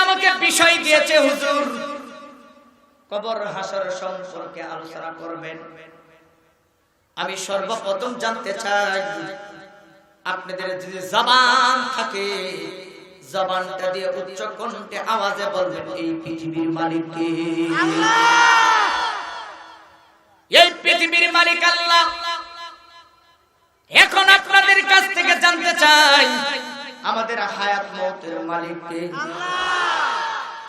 আমাকে বিষয় দিয়েছে হুজুর, কবর হাসর সম্পর্কে আলোচনা করবেন। আমি সর্বপ্রথম জানতে চাই, আপনাদের যদি জবান থাকে, জবানটা দিয়ে উচ্চ কণ্ঠে আওয়াজে বলবেন, এই পৃথিবীর মালিক কে? এই পৃথিবীর মালিক আল্লাহ। এখন আপনাদের কাছ থেকে জানতে চাই, আমাদের হায়াত মওতের মালিক কে?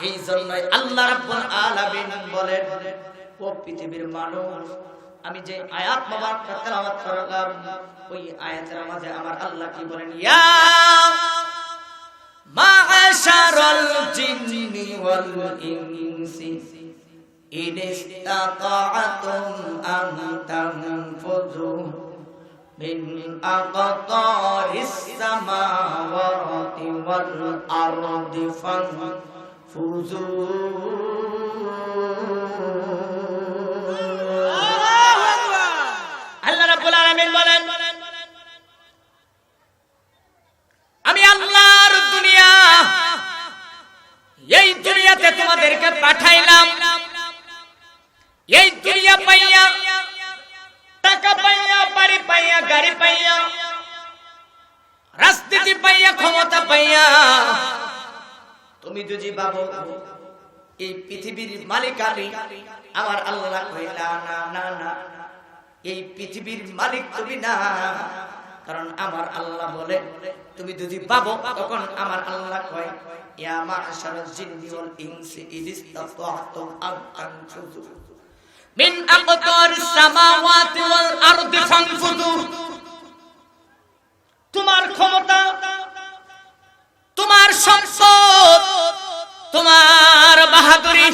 এই জন্যই আল্লাহ রাব্বুল আলামিন বলেন, ও পৃথিবীর মানুষ, আমি যে আয়াত মোবারক তেলাওয়াত করলাম, ওই আয়াতের মাঝে আমার আল্লাহ কি বলেন? ইয়া মা'শারাল জিন্নি ওয়াল ইনসি ইন ইসতাতা'তুম আন তানফুযু মিন আকাতারিস সামাওয়াতি ওয়াল আরদি ফানফুযু। আল্লাহ রাব্বুল আলামিন বলেন, আমি আল্লাহর দুনিয়া, এই দুনিয়াতে তোমাদেরকে পাঠাইলাম। এই দুনিয়া পাইয়া, টাকা পাইয়া, বাড়ি পাইয়া, গাড়ি পাইয়া, রাজনীতি পাইয়া, ক্ষমতা পাইয়া, তুমি যদি ভাবো এই পৃথিবীর মালিক আমি, আমার আল্লাহ কইলা না না না, এই পৃথিবীর মালিক তুমি না। কারণ আমার আল্লাহ বলে, তুমি যদি ভাবো, তখন আমার আল্লাহ কয়, ইয়া মা'শারাল জিন্নি ওয়াল ইনসি ইন ইসতাতা'তুম আন তানফুযু মিন আকতারিস সামাওয়াতি ওয়াল আরদি ফানফুযু। তোমার ক্ষমতা, তোমার সম্পদ, তোমার বাহাদুরি,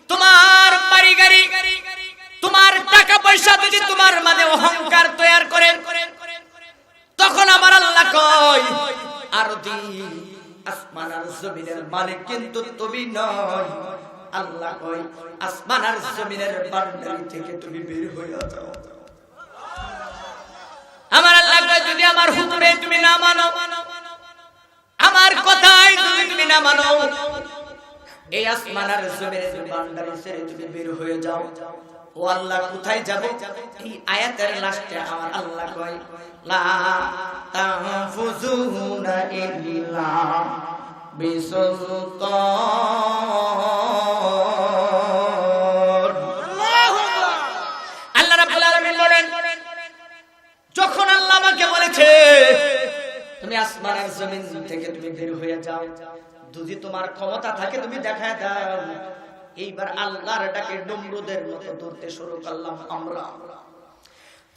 তোমার বাড়ি গাড়ি, তোমার টাকা পয়সা যদি তোমার মানে অহংকার তৈরি করে, তখন আমার আল্লাহ কয়, আরদি, আসমান আর জমিনের মালিক কিন্তু তুমি নয়। আল্লাহ কয়, আসমান আর জমিনের বান্দারি থেকে তুমি বের হয়ে যাও। আমার আল্লাহ কয়, যদি আমার হুকুমে তুমি না মানো, আমার কথাই যদি তুমি না মানো, এই আসমান আর জমিনের বান্দারি ছেড়ে তুমি বের হয়ে যাও। ও আল্লাহ, কোথায় যাব? এই আয়াতের লাস্টে আমার আল্লাহ কয়, লা তানফুযুনা ইল্লা বিসুলতান। আল্লাহ রাব্বুল আলামিন বলেন, যখন আল্লাহ আমাকে বলেছে তুমি আসমান আর জমিন থেকে তুমি বের হয়ে যাও, যদি তোমার ক্ষমতা থাকে তুমি দেখায় দাও। এইবার আল্লাহর ডাকে নমরুদের মতো ধরতে শুরু করলাম, আমরা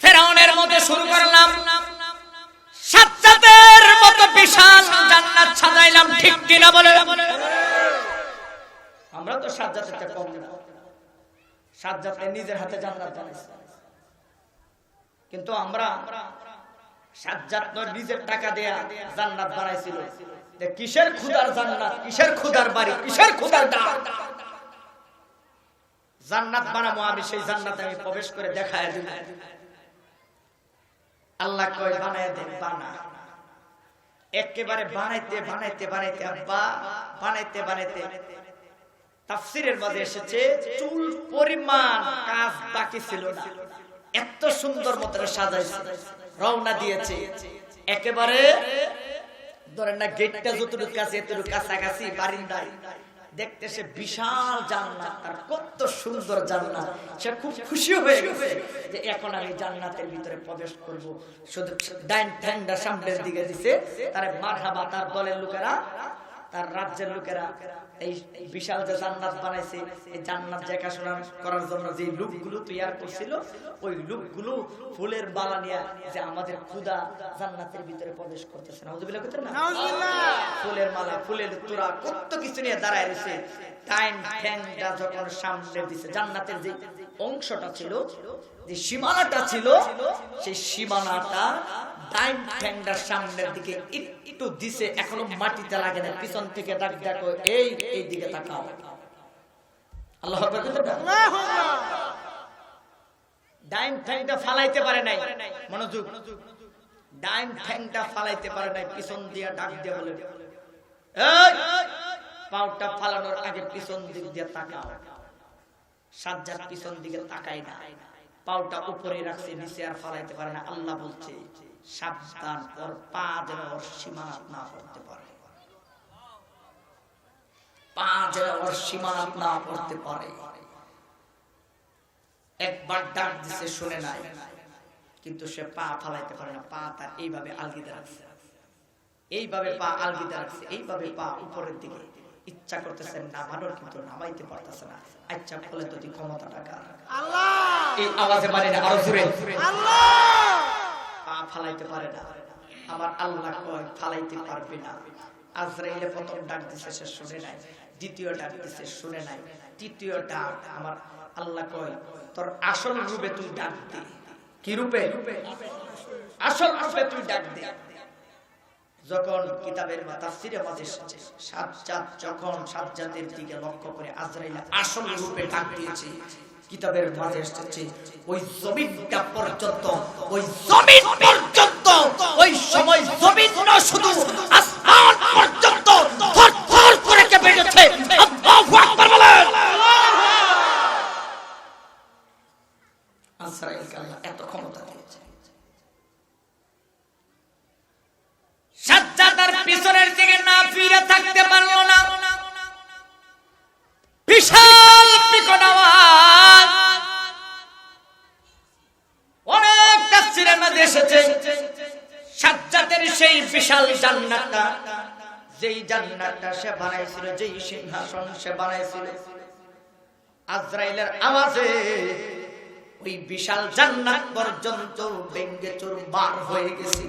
ফেরাউনের মতো শুরু করলাম, সাজ্জাদের মতো বিশাল জান্নাত সাজাইলাম। ঠিক কিনা বলে? আমরা তো সাজ্জাদের থেকে কম না। সাজ্জাদ নিজের হাতে জান্নাত বানাইছে, কিন্তু আমরা সাজ্জাদ নিজের টাকা দেয়া জান্নাত বানাইছিল। কিসের খুদার জান্নাত, কিসের খুদার বাড়ি, কিসের খুদার ডাক? জান্নাত বানাবো আমি, সেই জান্নাতে আমি প্রবেশ করে দেখায় দিব। আল্লাহ কয়, বানায় দে, বানা। একেবারে বানাইতে বানাইতে বানাইতে আব্বা বানাইতে বানাইতে তাফসীরের মধ্যে এসেছে, চুল পরিমাণ কাজ বাকি ছিল না, এত সুন্দর মতো সাজাইছে, রওনা দিয়েছে। একেবারে ধরেন না, গেটটা যতটুকু কাছে এতটুকু কাছাকাছি বারিন্দায় দেখতে সে বিশাল জান্নাত, আর কত সুন্দর জান্নাত। সে খুব খুশি হয়ে গেছে যে এখন আমি জান্নাতের ভিতরে প্রবেশ করব। শুধু ডাইন ঠ্যাংটা সামনের দিকে দিছে, তার মারহাবা, তার দলের লোকেরা, তার রাজ্যের লোকেরা এই বিশাল যে জান্নাত বানাইছে, এই জান্নাত দেখাশোনা করার জন্য যে লোকগুলো তৈরি করছিল, ওই লোকগুলো ফুলের মালা নিয়ে যে আমাদের খোদা জান্নাতের ভিতরে প্রবেশ করতেছে, নাউযুবিল্লাহ করতেন না, ফুলের মালা, ফুলের তোড়া, কত কিছু নিয়ে দাঁড়ায় রয়েছে। টাইম ঠ্যাংটা যখন সামনে দিছে, জান্নাতের যে অংশটা ছিল, যে সীমানাটা ছিল, সেই সীমানাটা টাইম ঠ্যাংটার সামনের দিকে একটু দিছে, এখনো মাটিতে লাগে না। পিছন থেকে ডাক দেখো, এই এই দিকে তাকাও। আল্লাহু আকবার। ডাইন ঠ্যাংটা ফালাইতে পারে নাই, মনোযোগ, ডাইন ঠ্যাংটা ফালাইতে পারে নাই, পিছন দিয়ে ডাক দিয়ে বলে, এই পাউটা ফালানোর আগে পিছন দিক দিয়ে তাকাও। সাজ্জাদ পিছন দিকে তাকায় না, পাউটা উপরে রাখছে, নিচে আর ফালাইতে পারে না। আল্লাহ বলছে সাবধান, ওর পা যেন ওর সীমানাত না করতে পারে, পা যেন ওর সীমানাত না করতে পারে। একবার ডাক দিছে শুনে নাই, কিন্তু সে পা ফালাইতে পারে না। পা তার এইভাবে আলগিতে রাখছে, এইভাবে পা আলগিতে রাখছে, এইভাবে পা উপরের দিকে। ইচ্ছা করতেছে নামানোর, কিন্তু নামাইতে পারতেছে না। আচ্ছা বলে তো ক্ষমতাটা কার? আল্লাহ। এই আওয়াজে মানে না, আরো জোরে আল্লাহ। পা ফালাইতে পারে না, আমার আল্লাহ কয় ফালাইতে পারবে না। আজরাইলে প্রথম ডাক দিছে, সে শুনে নাই। দ্বিতীয় ডাক দিছে, শুনে নাই। তৃতীয় ডাক আমার আল্লাহ কয় তোর আসল রূপে তুই ডাক দে। কি রূপে? আসল রূপে তুই ডাক দে। যখন কিতাবের তাফসীরে মাঝে সাজ্জাদ যখন সাজ্জাদের দিকে লক্ষ্য করে আজরাইল আসল রূপে ডাক দিয়েছে, কিতাবের মাঝে এসেছে ওই জমিনটা পর্যন্ত, ওই জমিন পর্যন্ত, ওই সময় জমিন না শুধু আসমান পর্যন্ত থরথর করে কেঁপে গেছে। আল্লাহু আকবার বলেন। আজরাইলকে আল্লাহ এত ক্ষমতা দিয়েছে। সাজ্জাদ তার পিছনের দিকে না ফিরে থাকতে পারল না। বিশাল বিকট আওয়াজ। অনেক তাফসীরের মধ্যে এসেছে সাজ্জাদের সেই বিশাল জান্নাতটা, যেই জান্নাতটা সে বানাইছিল, যেই সিংহাসন সে বানাইছিল, আজরাইলের আওয়াজে ওই বিশাল জান্নাত পর্যন্ত ভেঙে চুরমার হয়ে গেছে।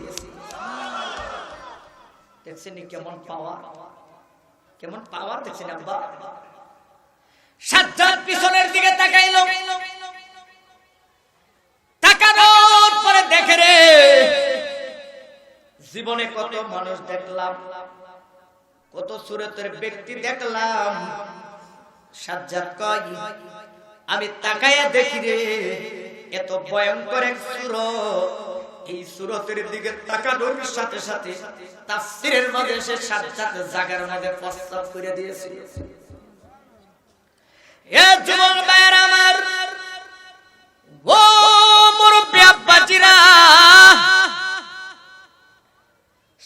দেখছেন কেমন পাওয়ার, কেমন পাওয়ার দেখছেন আব্বা। সাজ্জাদ পিছনের দিকে তাকাইল, তাকানোর পরে দেখে রে জীবনে কত মানুষ দেখলাম, কত সুরতের ব্যক্তি দেখলাম। সাজ্জাদ কয় আমি তাকায়া দেখি রে এত ভয়ঙ্কর এক সুরত। এই সুরতের দিকে তাকানোর সাথে সাথে তাফসীরের মধ্যে সে সাজ্জাদ জায়গার মধ্যে প্রস্তাব করে দিয়েছিল। এ যুবক ভাইরা আমার, ও মুরব্বি আব্বাজিরা,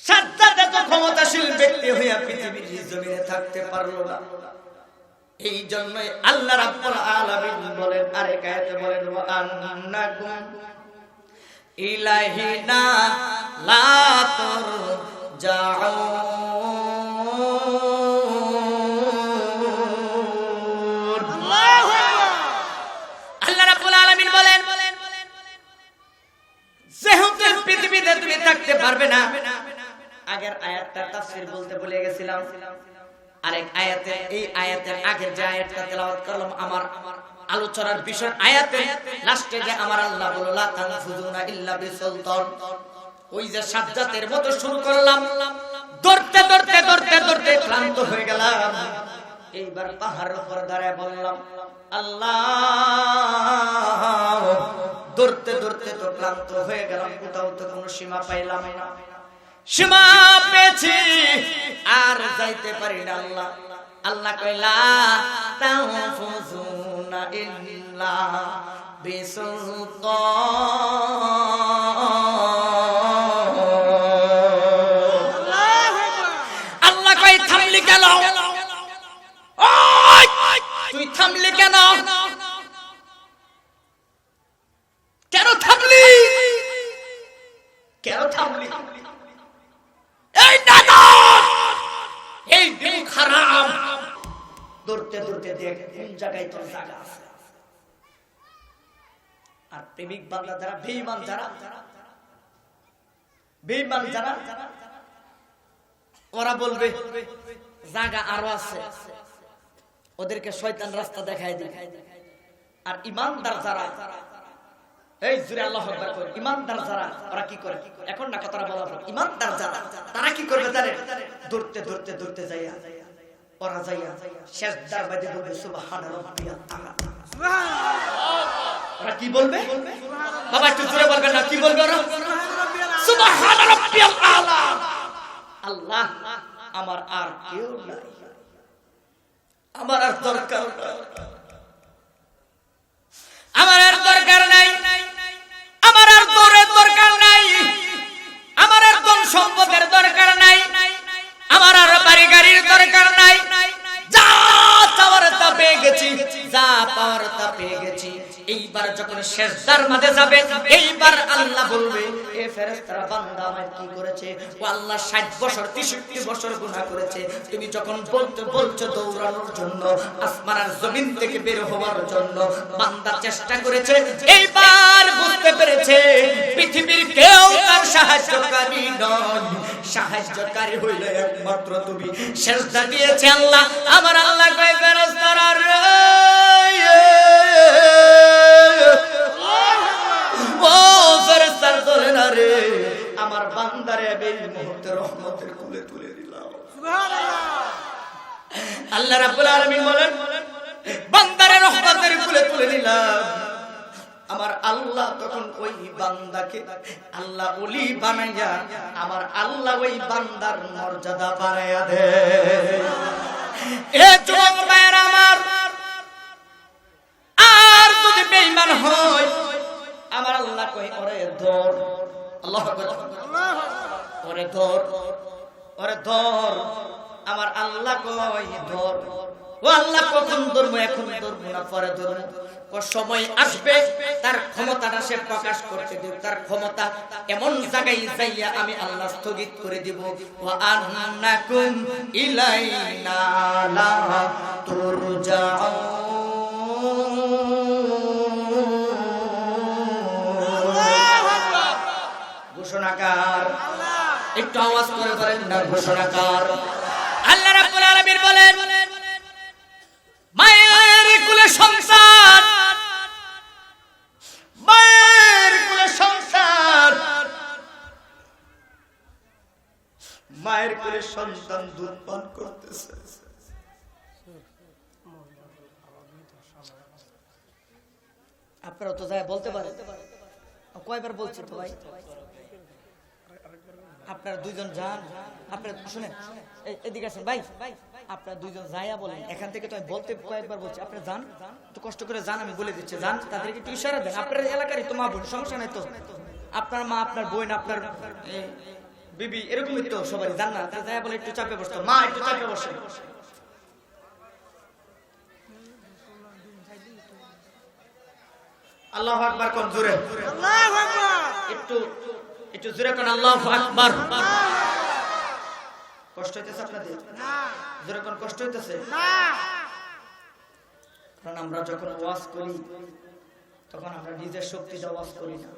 সাজ্জাদ এত ক্ষমতাশীল ব্যক্তি হইয়া পৃথিবীর জমিনে থাকতে পারলো না। এই জন্যই আল্লাহ রাব্বুল আলামিন বলেন আরেক আয়াতে বলেন ওয়া আন্নাকুম ইলাহিনা লা তুরজাউন। আল্লাহু আকবার। আল্লাহ রাব্বুল আলামিন বলেন যেহেতু পৃথিবীতে তুমি থাকতে পারবে না। আগের আয়াতটা তাফসীর বলতে ভুলে গেছিলাম। আরেক আয়াতে, এই আয়াতের আগে যে আয়াতটা তেলাওয়াত করলাম, আমার আলোচনার বিষয় আয়াতে লাস্টে যে আমার আল্লাহ বলল লা তানফুযুনা ইল্লা বিসুলতান, ওই যে সাজ্জাদের মতো শুরু করলাম, দৌড়তে দৌড়তে দৌড়তে দৌড়তে ক্লান্ত হয়ে গেলাম। এইবার পাহাড়ের উপর দাঁড়ায় বললাম আল্লাহ, দৌড়তে দৌড়তে তো ক্লান্ত হয়ে গেলাম, কোথাও তো কোনো সীমা পাইলাম না। সীমা পেয়েছি আর যাইতে পারি না। আল্লাহ আল্লাহ কইলা তানফুযুনা ইল্লা বিসুলতান। আল্লাহ কই থামলি কেন? তুই থামলি কেন? কেন থামলি? কেন থামলি? এই দাদা, এই দিন খারাপ। দৌড়তে দৌড়তে দেখ কোন জায়গায় তোর জায়গা আছে। আর প্রেমিক বাংলা যারা, বেঈমান যারা, বেঈমান যারা, ওরা বলবে জায়গা আরো আছে, ওদেরকে শয়তান রাস্তা দেখায় দেয়। আর ইমানদার যারা, এই জুরে আল্লাহু আকবার কর, ইমানদার যারা ওরা কি করে? এখন না কথাটা বলা হলো, ইমানদার যারা তারা কি করবে জানেন? দৌড়তে দৌড়তে দৌড়তে যাইয়া ওরা যাইয়া সিজদার মধ্যে বলবে সুবহান রাব্বিয়াল আলা। ওরা কি বলবে? বাবা একটু জোরে বলবেন না, কি বলবে ওরা? সুবহান রাব্বিয়াল আলা। আল্লাহ আমার আর কেউ নাই, আমার আর দরকার নাই, আমার আর দরকার নাই, আমার আর দৌড়ের দরকার নাই, আমার আর ধন সম্পদের দরকার নাই, আমার আর বাড়ি গাড়ির দরকার নাই। যা চাওয়ার তা পেয়ে গেছি, যা পাওয়ার তা পেয়ে গেছি। এইবার যখন সেজদার মাঝে যাবে, এইবার আল্লাহ বলবে, এ ফেরেশতারা বান্দা আমার কি করেছে? ও আল্লাহ 60 বছর 63 বছর গুনাহ করেছে। তুমি যখন বলছো দৌড়ানোর জন্য, আসমান আর জমিন থেকে বের হওয়ার জন্য, বান্দা চেষ্টা করেছে। এইবার বুঝতে পেরেছে পৃথিবীর কেউ তার সাহায্যকারী নয়, সাহায্যকারী হইল একমাত্র তুমি। সেজদা দিয়েছে আল্লাহ। আমার আল্লাহ কয়, ফেরেশতারা রে, ও ফেরেশতার দলে না রে, আমার বান্দারে এই মুহূর্তে রহমতের কুলে তুলে দিলাম। সুবহানাল্লাহ। আল্লাহ রাব্বুল আলামিন বলেন, বান্দারে রহমতের কুলে তুলে দিলাম। আমার আল্লাহ তখন ওই বান্দাকে আল্লাহ ওলি বানাইয়া, আমার আল্লাহ ওই বান্দার মর্যাদা বাড়াইয়া দেয়। এ যুবক ভাইরা আমার, আর যদি বেঈমান হয়, আমার আল্লাহ কই, ওরে ধর। আল্লাহু আকবার, ওরে ধর, ওরে ধর। আমার আল্লাহ কই ধর। ও আল্লাহ কখন ধরবো? এখন ধরবো না, পরে ধরবো। ও সময় আসবে, তার ক্ষমতাটা সে প্রকাশ করতে দিব। তার ক্ষমতা এমন জায়গায় যাইয়া আমি আল্লাহ স্থগিত করে দিব। ওয়া আন্নাকুম ইলাইনা লা তুরজাউন। ঘোষণাকার, একটু আওয়াজ করে বলেন না, ঘোষণাকার। আল্লাহ রাব্বুল আলামিন বলেন, মায়ের কুলে সংসার, মায়ের কুলে সংসার, মায়ের কুলে সন্তান দুধ পান করতেছে। আপনারা তো যায় বলতে পারেন, কয়বার বলছি তো ভাই? আপনারা দুইজন যান, আপনারা শুনেন, এদিকে আসেন ভাই, আপনারা দুইজন যাইয়া বলেন। এখান থেকে তো আমি বলতে কয়েকবার বলছি, আপনারা যান, একটু কষ্ট করে যান, আমি বলে দিচ্ছি, যান, তাদেরকে একটু ইশারা দেন। আপনার এলাকারই তো মা বোন, সমস্যা নাই তো? আপনার মা, আপনার বোন, আপনার বিবি, এরকমই তো সবাই, যান না? যাইয়া বলে একটু চাপে বসতো, মা একটু চাপে বসে। আল্লাহু আকবার কোন জোরে? আল্লাহু আকবার। একটু জোরে কোন আল্লাহু আকবার। কষ্ট হইতেছে আপনাদের? না। জোরে কোন কষ্ট হইতেছে? না। কারণ আমরা যখন ওয়াজ করি, তখন আমরা নিজের শক্তিতে ওয়াজ করি না।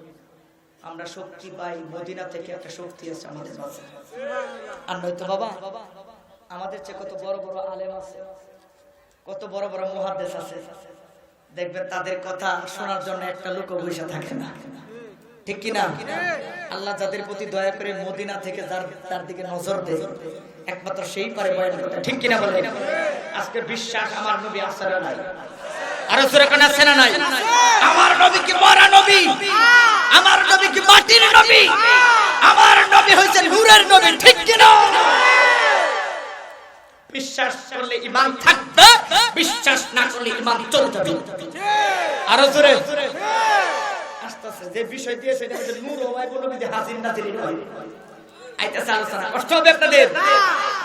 আমরা শক্তি পাই মদিনা থেকে, একটা শক্তি আছে আমাদের কাছে। আর নয়তো বাবা, আমাদের চেয়ে কত বড় বড় আলেম আছে, কত বড় বড় মুহাদ্দিস আছে, দেখবেন তাদের কথা শোনার জন্য একটা লোক বসে থাকে না, ঠিক কিনা? আল্লাহ যাদের প্রতি দয়া করে মদিনা থেকে তার দিকে নজর দেয়, একমাত্র সেই পারে বয়ান করতে, ঠিক কিনা বলেন? আজকে বিশ্বাস আমার নবী আছে না নাই? আরো জোরে কোন আছে না নাই? আমার নবী কি মরা নবী? আমার নবী কি মাটির নবী? আমার নবী হইছেন নূরের নবী, ঠিক কিনা? বিশ্বাস করলে ঈমান থাকবে, বিশ্বাস না করলে ঈমান চলে যাবে। আরো জোরে। আস্তে আস্তে যে বিষয় দিয়ে সেটা হচ্ছে নূর ও মাইবুল নবী হাজির নাজির হয়। আইতাছে আলোচনা, কষ্ট হবে আপনাদের?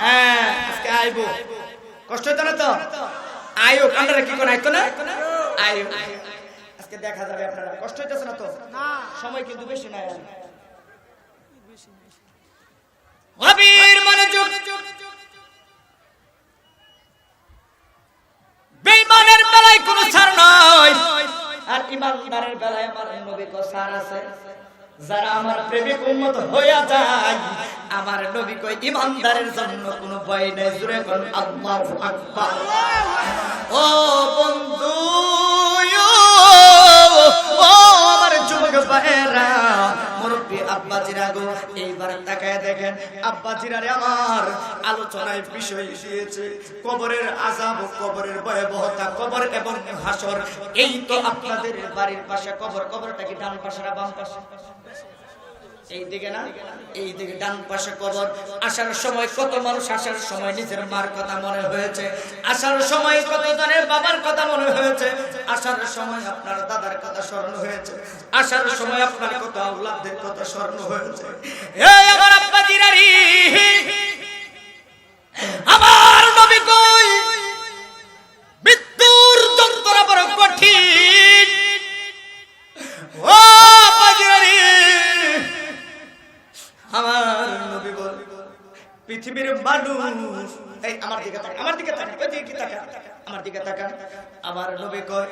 হ্যাঁ, আজকে আইবো, কষ্ট হতো না তো? আয়ো, আপনারা কি কোন আইতো না? আয়ো, আজকে দেখা যাবে আপনারা। কষ্ট হইতেছে না তো? সময় কিন্তু বেশি নাই। গভীর মনোযোগ। বেঈমানের বেলায় কোনো ছাড় নাই, আর ঈমানদারের বেলায় আমার নবী কো ছাড় আছে। যারা আমার প্রেমিক উম্মত হইয়া যায়, আমার নবী কই ঈমানদারের জন্য কোনো ভয় নাই। জোরে বল আল্লাহু আকবার। ও বন্ধু, ও আমার যুবক ভাইরা, মুরব্বি আব্বাজিরা গো, এইবার তাকায় দেখেন আব্বাজিরারে আমার আলোচনায় বিষয় দিয়েছে কবরের আযাব, কবরের ভয়াবহতা, কবর এবং হাসর। এই তো আপনাদের বাড়ির পাশে কবর। কবরটা কি ডান পাশে না বাম পাশে? এইদিকে না, এইদিকে ডান পাশে কবর। আসার সময় কত মানুষ, আসার সময় নিজের মার কথা মনে হয়েছে, আসার সময় কত জনের বাবার কথা মনে হয়েছে, আসার সময় আপনার দাদার কথা স্মরণ হয়েছে, আসার সময় আপনার কত আওলাদের কথা স্মরণ হয়েছে। এই আমার আব্বা জিরারি, আমার নবী কই মৃত্যুর যন্ত্রণা বড় কঠিন। ও বাজিরারি, আমার নবী বল পৃথিবীর মানুষ, এই আমার দিকে তাকান, আমার দিকে তাকান, ওই দিকে তাকান, আমার দিকে তাকান। আমার নবী কয়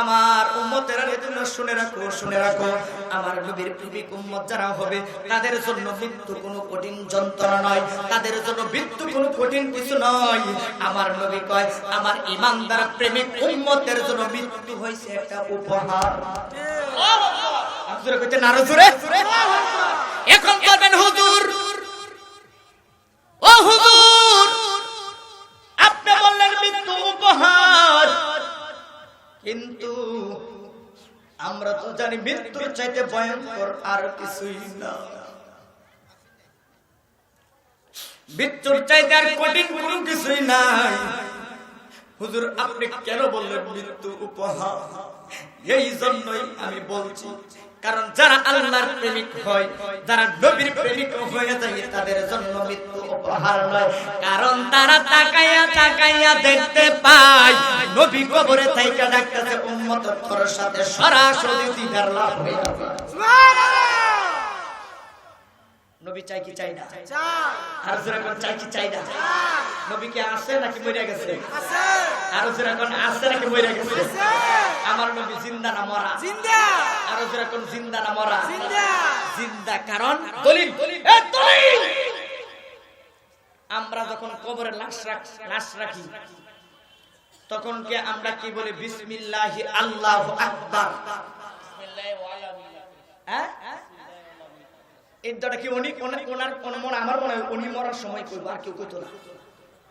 আমার উম্মতেরা জন্য শুনে রাখো, শুনে রাখো, আমার নবীর প্রেমিক উম্মত যারা হবে তাদের জন্য মৃত্যু কোনো কঠিন যন্ত্রণা নয়, তাদের জন্য মৃত্যু কোনো কঠিন কিছু নয়। আমার নবী কয় আমার ঈমানদার প্রেমিক উম্মতের জন্য মৃত্যু হইছে একটা উপহার। আপনারা কইতে না জোরে? এখন বলবেন হুজুর, ও হুজুর আপনি বললেন মৃত্যু উপহার, কিন্তু আমরা তো জানি মৃত্যুর চাইতে ভয়ঙ্কর আর কিছুই না, মৃত্যুর চাইতে আর কঠিন কোনো কিছুই নাই। হুজুর আপনি কেন বললেন মৃত্যু উপহার? এই জন্যই আমি বলছি, কারণ যারা আল্লাহর প্রেমিক হয়, যারা নবীর প্রেমিক হয়ে যায় তাদের জন্য মৃত্যু উপহার নয়, কারণ তারা তাকাইয়া তাকাইয়া দেখতে পায় নবী কবরে থাইকা ডাকতেছে উম্মত তোর সাথে সরাসরি দিদার লাভ হয়ে যাবে। নবী চাই কি চাই না? চাই। আর যারা কোন চাই কি চাই না? নবী কি আছে নাকি মরে গেছে? আছে। আর যারা কোন আছে নাকি মরে গেছে? আছে। আমার নবী জিন্দা না মরা? জিন্দা। আর যারা কোন জিন্দা না মরা? জিন্দা। জিন্দা, কারণ দলিল, এ দলিল। আমরা যখন কবরে লাশ রাখি তখন কি আমরা কি বলি? বিসমিল্লাহি আল্লাহু আকবার। বিসমিল্লাহি ওয়া আলা বিল্লাহ। হ্যাঁ? এই দড়া কি উনি ওনার কোন মন আমার মনে হয় উনি মরার সময় কইব, আর কেউ কইতো না,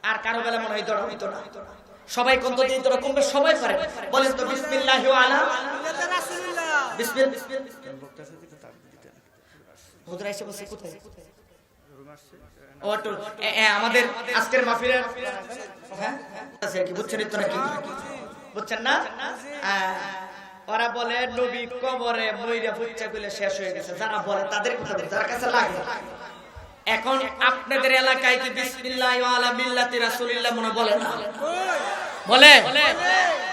আর কারো বেলা মনে হয় দড়া হইতো না। সবাই কোন তো এই দড়া কমবে সবাই পারে। বলেন তো বিসমিল্লাহি ওয়া আলা রাসূলুল্লাহ। বিসমিল্লাহ। হুজুর এসে বসে কোথায়? ও তো আমাদের আজকের মাহফিলের, হ্যাঁ আছে কি বুঝছেন তো নাকি? বুঝছেন না? ওরা বলে নবী কবরে মইরা ফুচ্চা কইলে শেষ হয়ে গেছে, যারা বলে তাদের কথা, যার কাছে লাগে। এখন আপনাদের এলাকায় কি বিসমিল্লাহি ওয়া আলা মিল্লাতি রাসূলিল্লাহ মনে বলে না? বলে।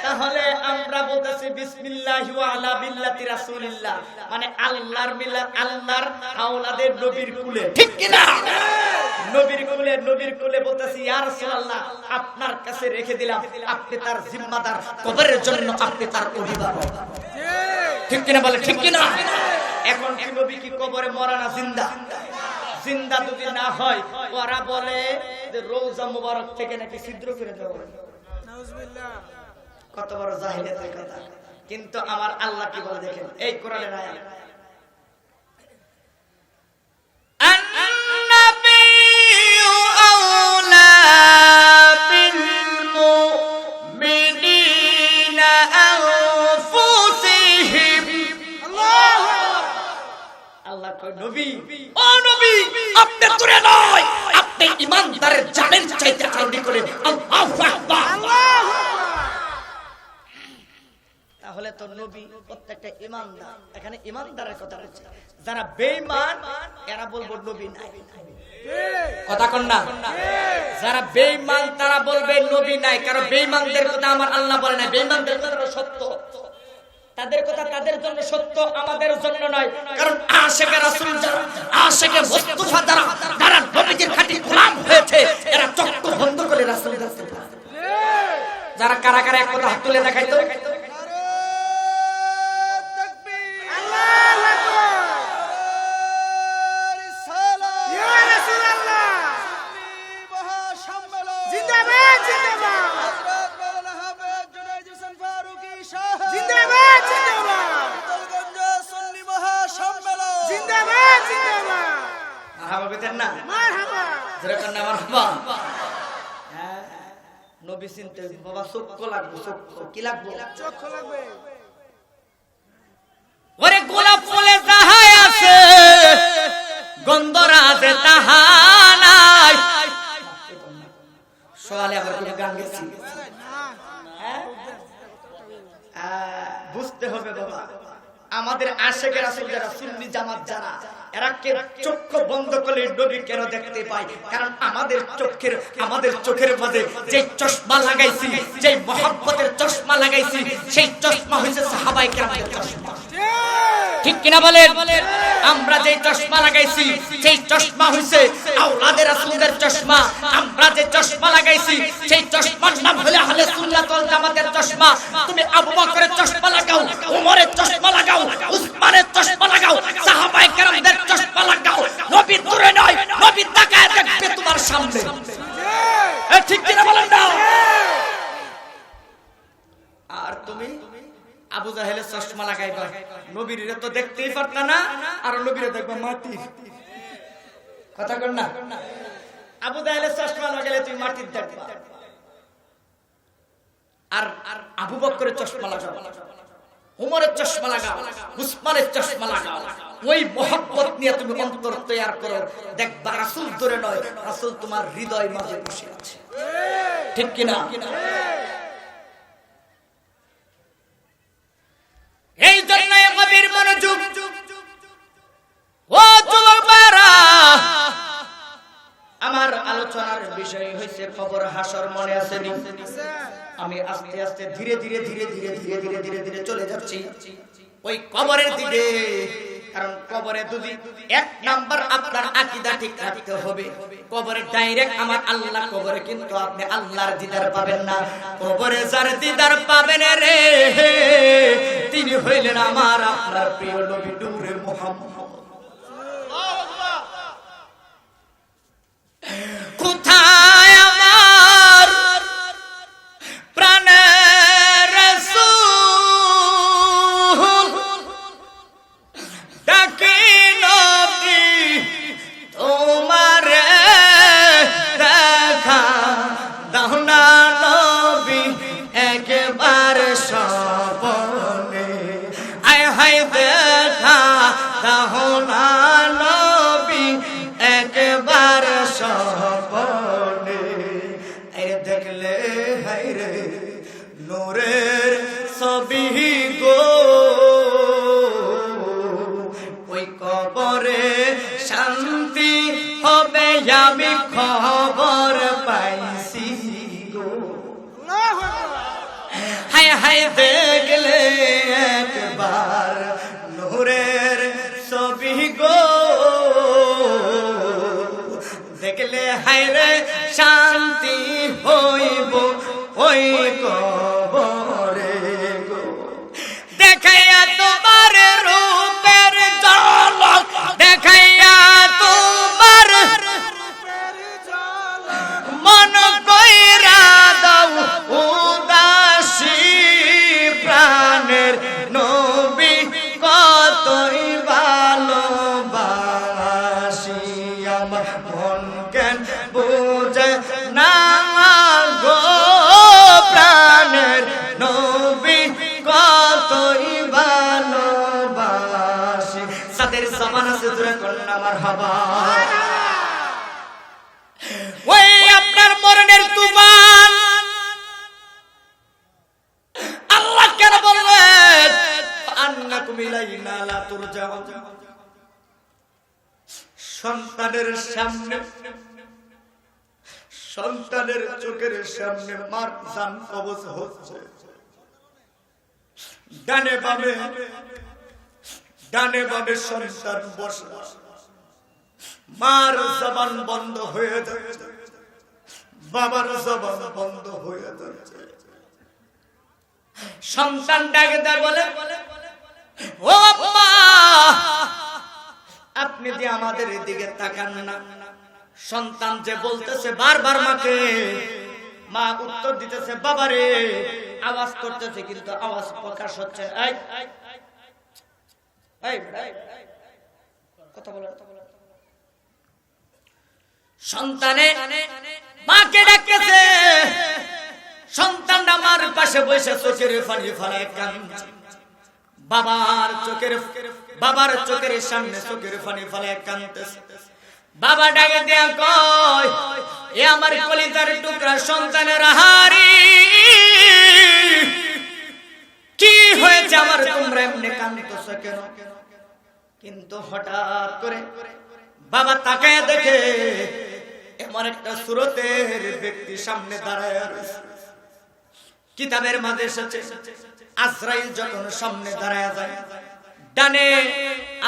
তাহলে আমরা বলতেছি বিসমিল্লাহি ওয়া আলা মিল্লাতি রাসূলিল্লাহ, মানে আল্লাহর মিল্লাত, আল্লাহর আওলাদের নবীর কুলে, ঠিক কি না? নবীর কুলে বলতেছি ইয়া রাসূলুল্লাহ আপনার কাছে রেখে দিলাম, আপনি তার জিম্মাদার, কবরের জন্য আপনি তার অভিভাবক, ঠিক কি না? বলে ঠিক কি না? এখন কি নবী কি কবরে মরা না জিন্দা? জিন্দা যদি না হয় ওরা বলে যে রওজা মুবারক থেকে নাকি ছিদ্র করে দেওয়া হয়। নাউজুবিল্লাহ। কত বড় জাহিলিয়াতের কথা। কিন্তু আমার আল্লাহ কি বলে দেখেন এই কোরআনের আয়াত, নবী ও নবী আপনি দূরে নয়, আপনি ঈমানদারের জানের চাইতে আরবি করে আল্লাহু আকবার। তাহলে তো নবী প্রত্যেকটা ঈমানদার, এখানে ঈমানদারের কথা বলছে। যারা বেঈমান এরা বলবো নবী নাই, কথা কোন না? যারা বেঈমান তারা বলবে নবী নাই, কারণ বেঈমানদের কথা আমার আল্লাহ বলে না, বেঈমানদের কথা সত্য, তাদের কথা তাদের জন্য সত্য, আমাদের জন্য নয়। কারণ আশিকে রাসূল যারা, আশিকে মুস্তাফা যারা নবীর খাঁটি গোলাম হয়েছে, এরা চক্ষু বন্ধ করে রাসূলের রাস্তা, যারা কারা কারা এক কথা হাত তুলে দেখাইতো, নবী চিনতে বাবা চক্ষু লাগবে, চক্ষু কি লাগবে? চক্ষু লাগবে। ওরে গোলাপ ফুলে যাহাই আছে গেছি? বুঝতে হবে বাবা, আমাদের আশেকের রাসূল যারা সুন্নি জামাত যারা, এরা কে চক্ষু বন্ধ করলে নবী কেন দেখতে পায়? কারণ আমাদের চোখের মাঝে যে চশমা লাগাইছি, যে মহব্বতের চশমা লাগাইছি, সেই চশমা হইছে সাহাবায়ে কেরামের চশমা। ঠিক কিনা বলেন? আমরা যে চশমা লাগাইছি সেই চশমা হইছে আওলাদের রাসূলদের চশমা। আমরা যে চশমা লাগাইছি সেই চশমার নাম হলো আহলে সুন্নাত ওয়াল জামাতের চশমা। তুমি আবু বকরের চশমা লাগাও, ওমরের চশমা লাগাও, উসমানের চশমা লাগাও, সাহাবায়ে কেরামদের চশমা লাগাও, নবী দূরে নয়, নবী তাকায় দেখবে তোমার সামনে। ঠিক কিনা বলেন না? আর তুমি আবু জাহেলের চশমা লাগাইবা, নবীর তো দেখতেই পারতা না, আর নবীরে দেখবা মাটি। কথা কর না? আবু জাহেলের চশমা লাগাইলে তুমি মাটির দেখবা, আর আবু বকরের চশমা লাগাও, ওমরের চশমা লাগাও, উসমানের চশমা লাগাও। ওই মহব্বত নিয়ে তুমি অন্তর তৈরি করো, দেখবা রাসূল দূরে নয়, রাসূল তোমার হৃদয় মাঝে বসে আছে। ঠিক কিনা? এই জন্য কবির মনোযোগ। ও যুবক ভাইরা, আমার আলোচনার বিষয় হইছে কবর হাসর। মনে আছে নি? আমি আস্তে আস্তে ধীরে ধীরে ধীরে ধীরে ধীরে ধীরে ধীরে ধীরে চলে যাচ্ছি ওই কবরের দিকে। কারণ কবরে যদি এক নাম্বার আপনার আকীদা ঠিক রাখতে হবে। কবরে ডাইরেক্ট আমার আল্লাহ, কবরে কিন্তু আপনি আল্লাহর দিদার পাবেন না। কবরে যার দিদার পাবেন রে, তিনি হইলেন আমার আপনার প্রিয় নবী নূরে মুহাম্মদ। কোথায় আমার প্রাণের রাসূল, ডাকি নবী তোমারে দেখা দাও না নবী একবার স্বপনে। আয় হায় দেখা দাও না নবী একবার স্বপনে। এই দেখলে হায় রে নূরের ছবি গো, ওই কবরে শান্তি হবে আমি খবর পাইছি গো। হায় হায় দেখলে একবার নূরের ছবি গো, দেখলে হায় রে শান্তি হইব ওই কবরে গো। দেখাইয়া তোমার রূপের ঝলক, দেখাইয়া তোমার মন কইরা দাও উদাসী প্রাণের নবী কতই ভালোবাসি। আমার মন কেন বুঝে না গো, প্রাণের নবী কতই ভালোবাসি। সাদের জবান আছে দূরে করুন আমার হাবা। ওই আপনার মরণের তুফান আল্লাহ কেন বললেন আন্নাকুম ইলাইনা লা তুরজাউন? সন্তানের সামনে, সন্তানের চোখের সামনে মার জান কবজ হচ্ছে, ডানে বামে সন্তান বসে, মার জবান বন্ধ হয়ে যাচ্ছে, বাবার জবান বন্ধ হয়ে যাচ্ছে। সন্তান ডাকে দেয় বলে, ও আব্বা আপনি যে আমাদের এদিকে তাকান না। সন্তান যে বলতেছে বারবার মাকে, মা উত্তর দিতেছে বাবারে, আওয়াজ করতেছে কিন্তু আওয়াজ প্রকাশ হচ্ছে না। কথা বলো। সন্তানে মাকে ডাকতেছে, সন্তানটা মার পাশে বসে চোখের পানি ফেলায় কাঁদছে। বাবার চোখের সামনে চোখের পানি ফেলায় কাঁদতেছে। বাবা ডাকে দেয়া কয়, এ আমার কলিজার টুকরা সন্তানের হারি, কি হয়েছে আমার, তোমরা এমনি কাঁদতেছো কেন? কিন্তু হঠাৎ করে বাবা তাকায় দেখে এমন একটা সুরতের ব্যক্তি সামনে দাঁড়ায় আছে। কিতাবের মাঝে এসেছে আজরাইল যখন সামনে দাঁড়ায় যায়, ডানে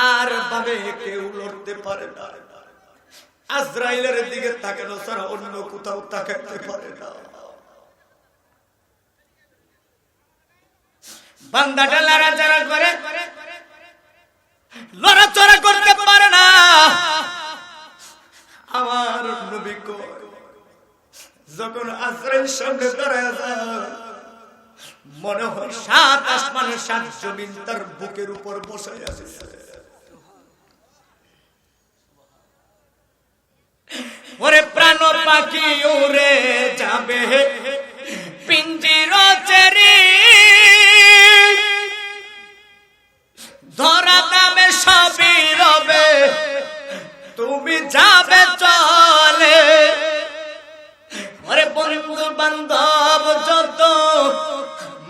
আর বামে কেউ লড়তে পারে না। আজরাইলের দিকে তাকানো ছাড়া অন্য কোথাও তাকাতে পারে না। বান্দাটা লড়াচড়া করে, লড়াচড়া করতে পারে না। আমার নবী কয়, যখন আজরাইল সামনে দাঁড়ায় যায়, মনে হয় 7 আসমানের 7 জমিন তার বুকের উপর বসে আছে। ওরে প্রাণ পাখি উড়ে যাবে পিঞ্জির ছেড়ে, ধরা দামে সবই রবে, তুমি যাবে চলে। ওরে বন্ধু বান্ধব যত,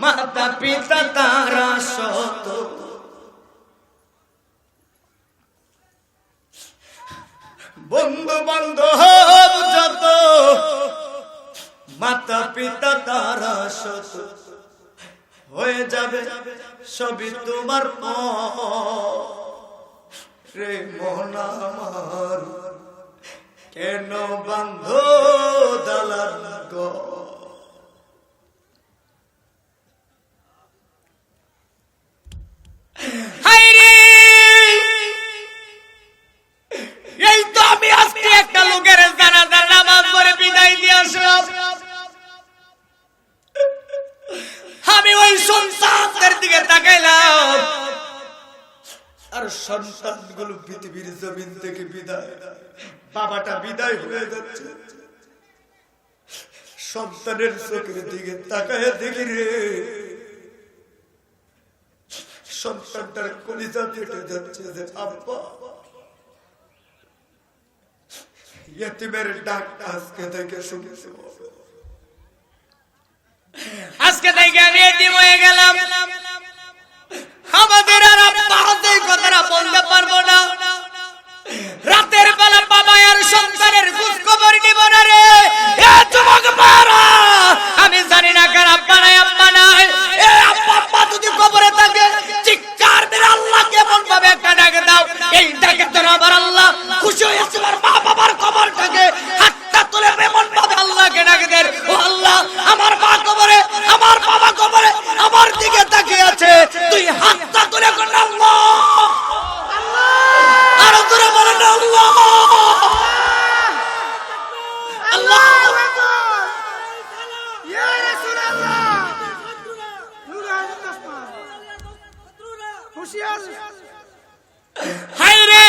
মাতা পিতা তারা শত, বন্ধু বান্ধব যত, মাতা পিতা তারা শত, হয়ে যাবে সবই তোমার রে মন আমার, কেন বান্ধ দালান গো। এই তো আমি আজকে একটা লোকের জানাজার নামাজ পড়ে বিদায় দিয়ে আসলাম। আমি ওই সন্তানদের দিকে তাকাইলাম, আর সন্তানগুলো পৃথিবীর জমিন থেকে বিদায়, বাবাটা বিদায় হয়ে যাচ্ছে। সন্তানের চোখের দিকে তাকায় দেখি রে, সন্তানটার কলিজা ফেটে যাচ্ছে যে আব্বা, ইতিমের ডাক আজকে থেকে শুনেছি। আজকে থেকে আমি এতিম হয়ে গেলাম। আমাদের আর আব্বা এই কথাটা বলতে পারবো না। রাতের বেলা বাবা আর সন্তানের খোঁজ খবর নিব না রে। এ যুবক মারা, আমি জানি না কার আব্বা নাই, আব্বা নাই। এ আব্বা আব্বা যদি কবরে থাকে, চিৎকার মেরে আল্লাহকে এমন ভাবে একটা ডাক দাও, এই ডাকে তোর আমার আল্লাহ খুশি হয়েছে। আমার মা বাবার কবরটাকে হাতটা তুলে এমন ভাবে আল্লাহকে ডাকে দেন, ও আল্লাহ আমার মা কবরে, আমার বাবা কবরে, আমার দিকে তাকিয়ে আছে, তুই হাতটা তুলে কর আল্লাহ, আরো তোরা বলেন আল্লাহ আল্লাহ। হায়রে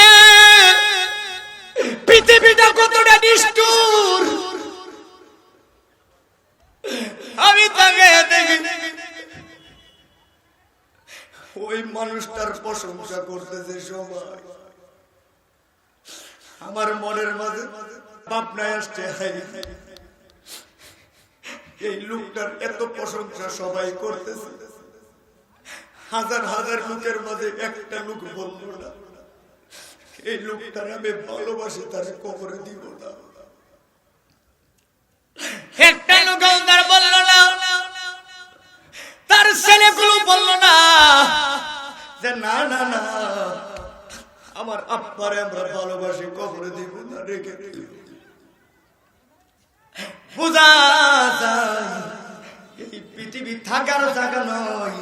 পৃথিবীটা কতটা নিষ্ঠুর, আমি তাকে দেখি ওই মানুষটার প্রশংসা করতেছে সবাই। আমার মনের মাঝে ভাবনায় আসছে, এই লোকটার এত প্রশংসা সবাই করতেছে, হাজার হাজার লোকের মাঝে একটা লোক বলল না এই লোকটার আমি ভালোবাসি, তার কবরে দিব না। একটা লোক তার বলল না, তার ছেলেগুলো বলল না যে না না না আমার আব্বারে আমরা ভালোবাসি, কবরে দিব না, রেখে দিব। বুঝা যায় এই পৃথিবী থাকার জায়গা নয়,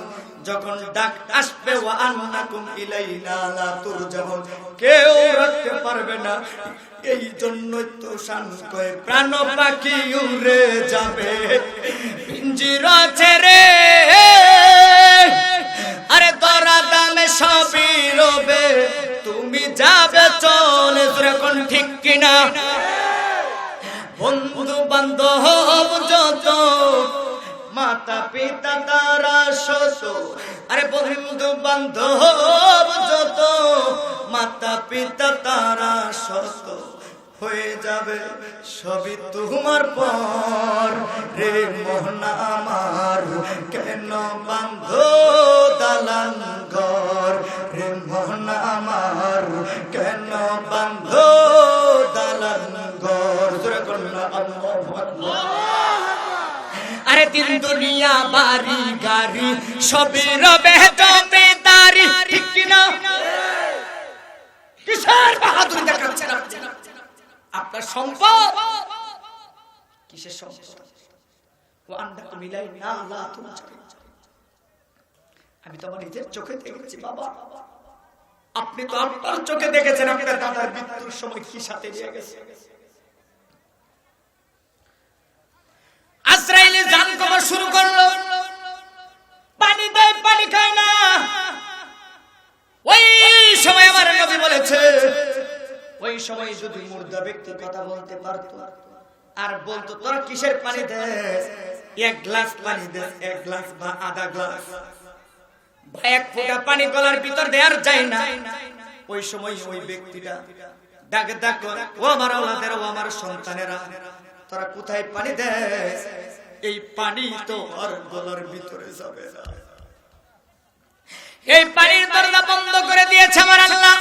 যখন ডাক আসবে ওয়া আন্নাকুম ইলাইনা লা তুরজাউন, কেউ রাখতে পারবে না। এই জন্যই তো শান কয় প্রাণ পাখি উড়ে যাবে পিঞ্জিরা ছেড়ে, আরে ধরা দামে সবই রবে, তুমি যাবে চলে। যখন ঠিক কিনা বন্ধু বান্ধব যত, মাতা পিতা তারা শত, আরে বন্ধু বান্ধব যত, মাতা পিতা তারা শত, হয়ে যাবে সবই তোমার পর রে মন আমার কেন বাঁধো দালান ঘর রে মন আমার কেন বাঁধো দালান ঘর জোরে করুন আল্লাহু আকবার। আরে দিন দুনিয়া বাড়ি গাড়ি সবই রবে জমিদারি ঠিক কিনা? কিসের বাহাদুরি দেখাচ্ছেন আপনার সম্পদ? কিসের সম্পদ? আমি তো আমার নিজের চোখে দেখেছি বাবা। আপনি তো আপনার চোখে দেখেছেন আপনার দাদার মৃত্যুর সময় কি সাথে নিয়ে গেছে। আজরাইলে জান কবর শুরু করলো, পানি দেয় পানি খায় না। ওই সময় আমার নবী বলেছে, ওই সময় যদি মুর্দা ব্যক্তি কথা বলতে পারতো আর বলতো তোরা কিসের পানি দেস, এক গ্লাস পানি দেস, এক গ্লাস বা আধা গ্লাস, এক ফোঁটা পানি গলার ভিতর দেওয়ার যায় না, ওই সময় ওই ব্যক্তিটা ডাক ডাক ও আমার আওলাদের, ও আমার সন্তানেরা, তোরা কোথায় পানি দেস? এই পানি তো আর গলার ভিতরে যাবে না। এই পানির দরজা বন্ধ করে দিয়েছে আমার আল্লাহ,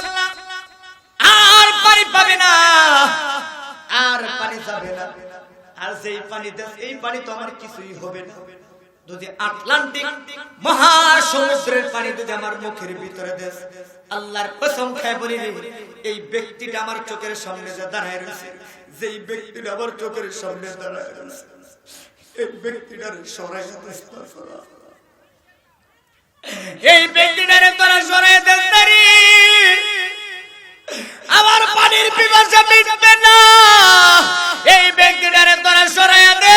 আর পানি পাবে না, আর পানি যাবে না। আর যেই পানি দেশ, এই পানি তো আমার কিছুই হবে না। যদি আটলান্টিক মহাসমুদ্রের পানি যদি আমার মুখের ভিতরে দেশ, আল্লাহর কসম খায় বলি এই ব্যক্তিটা আমার চোখের সামনে যে দাঁড়ায় রয়েছে, যেই ব্যক্তিটা আমার চোখের সামনে দাঁড়ায় রয়েছে, এই ব্যক্তিটার সরাইয়া দেশ, এই ব্যক্তিটার তোরা সরাইয়া দেশ, আমার পানির পিপাসা মিটবে না। এই ব্যক্তিটারে তোরা সরাইয়া দে,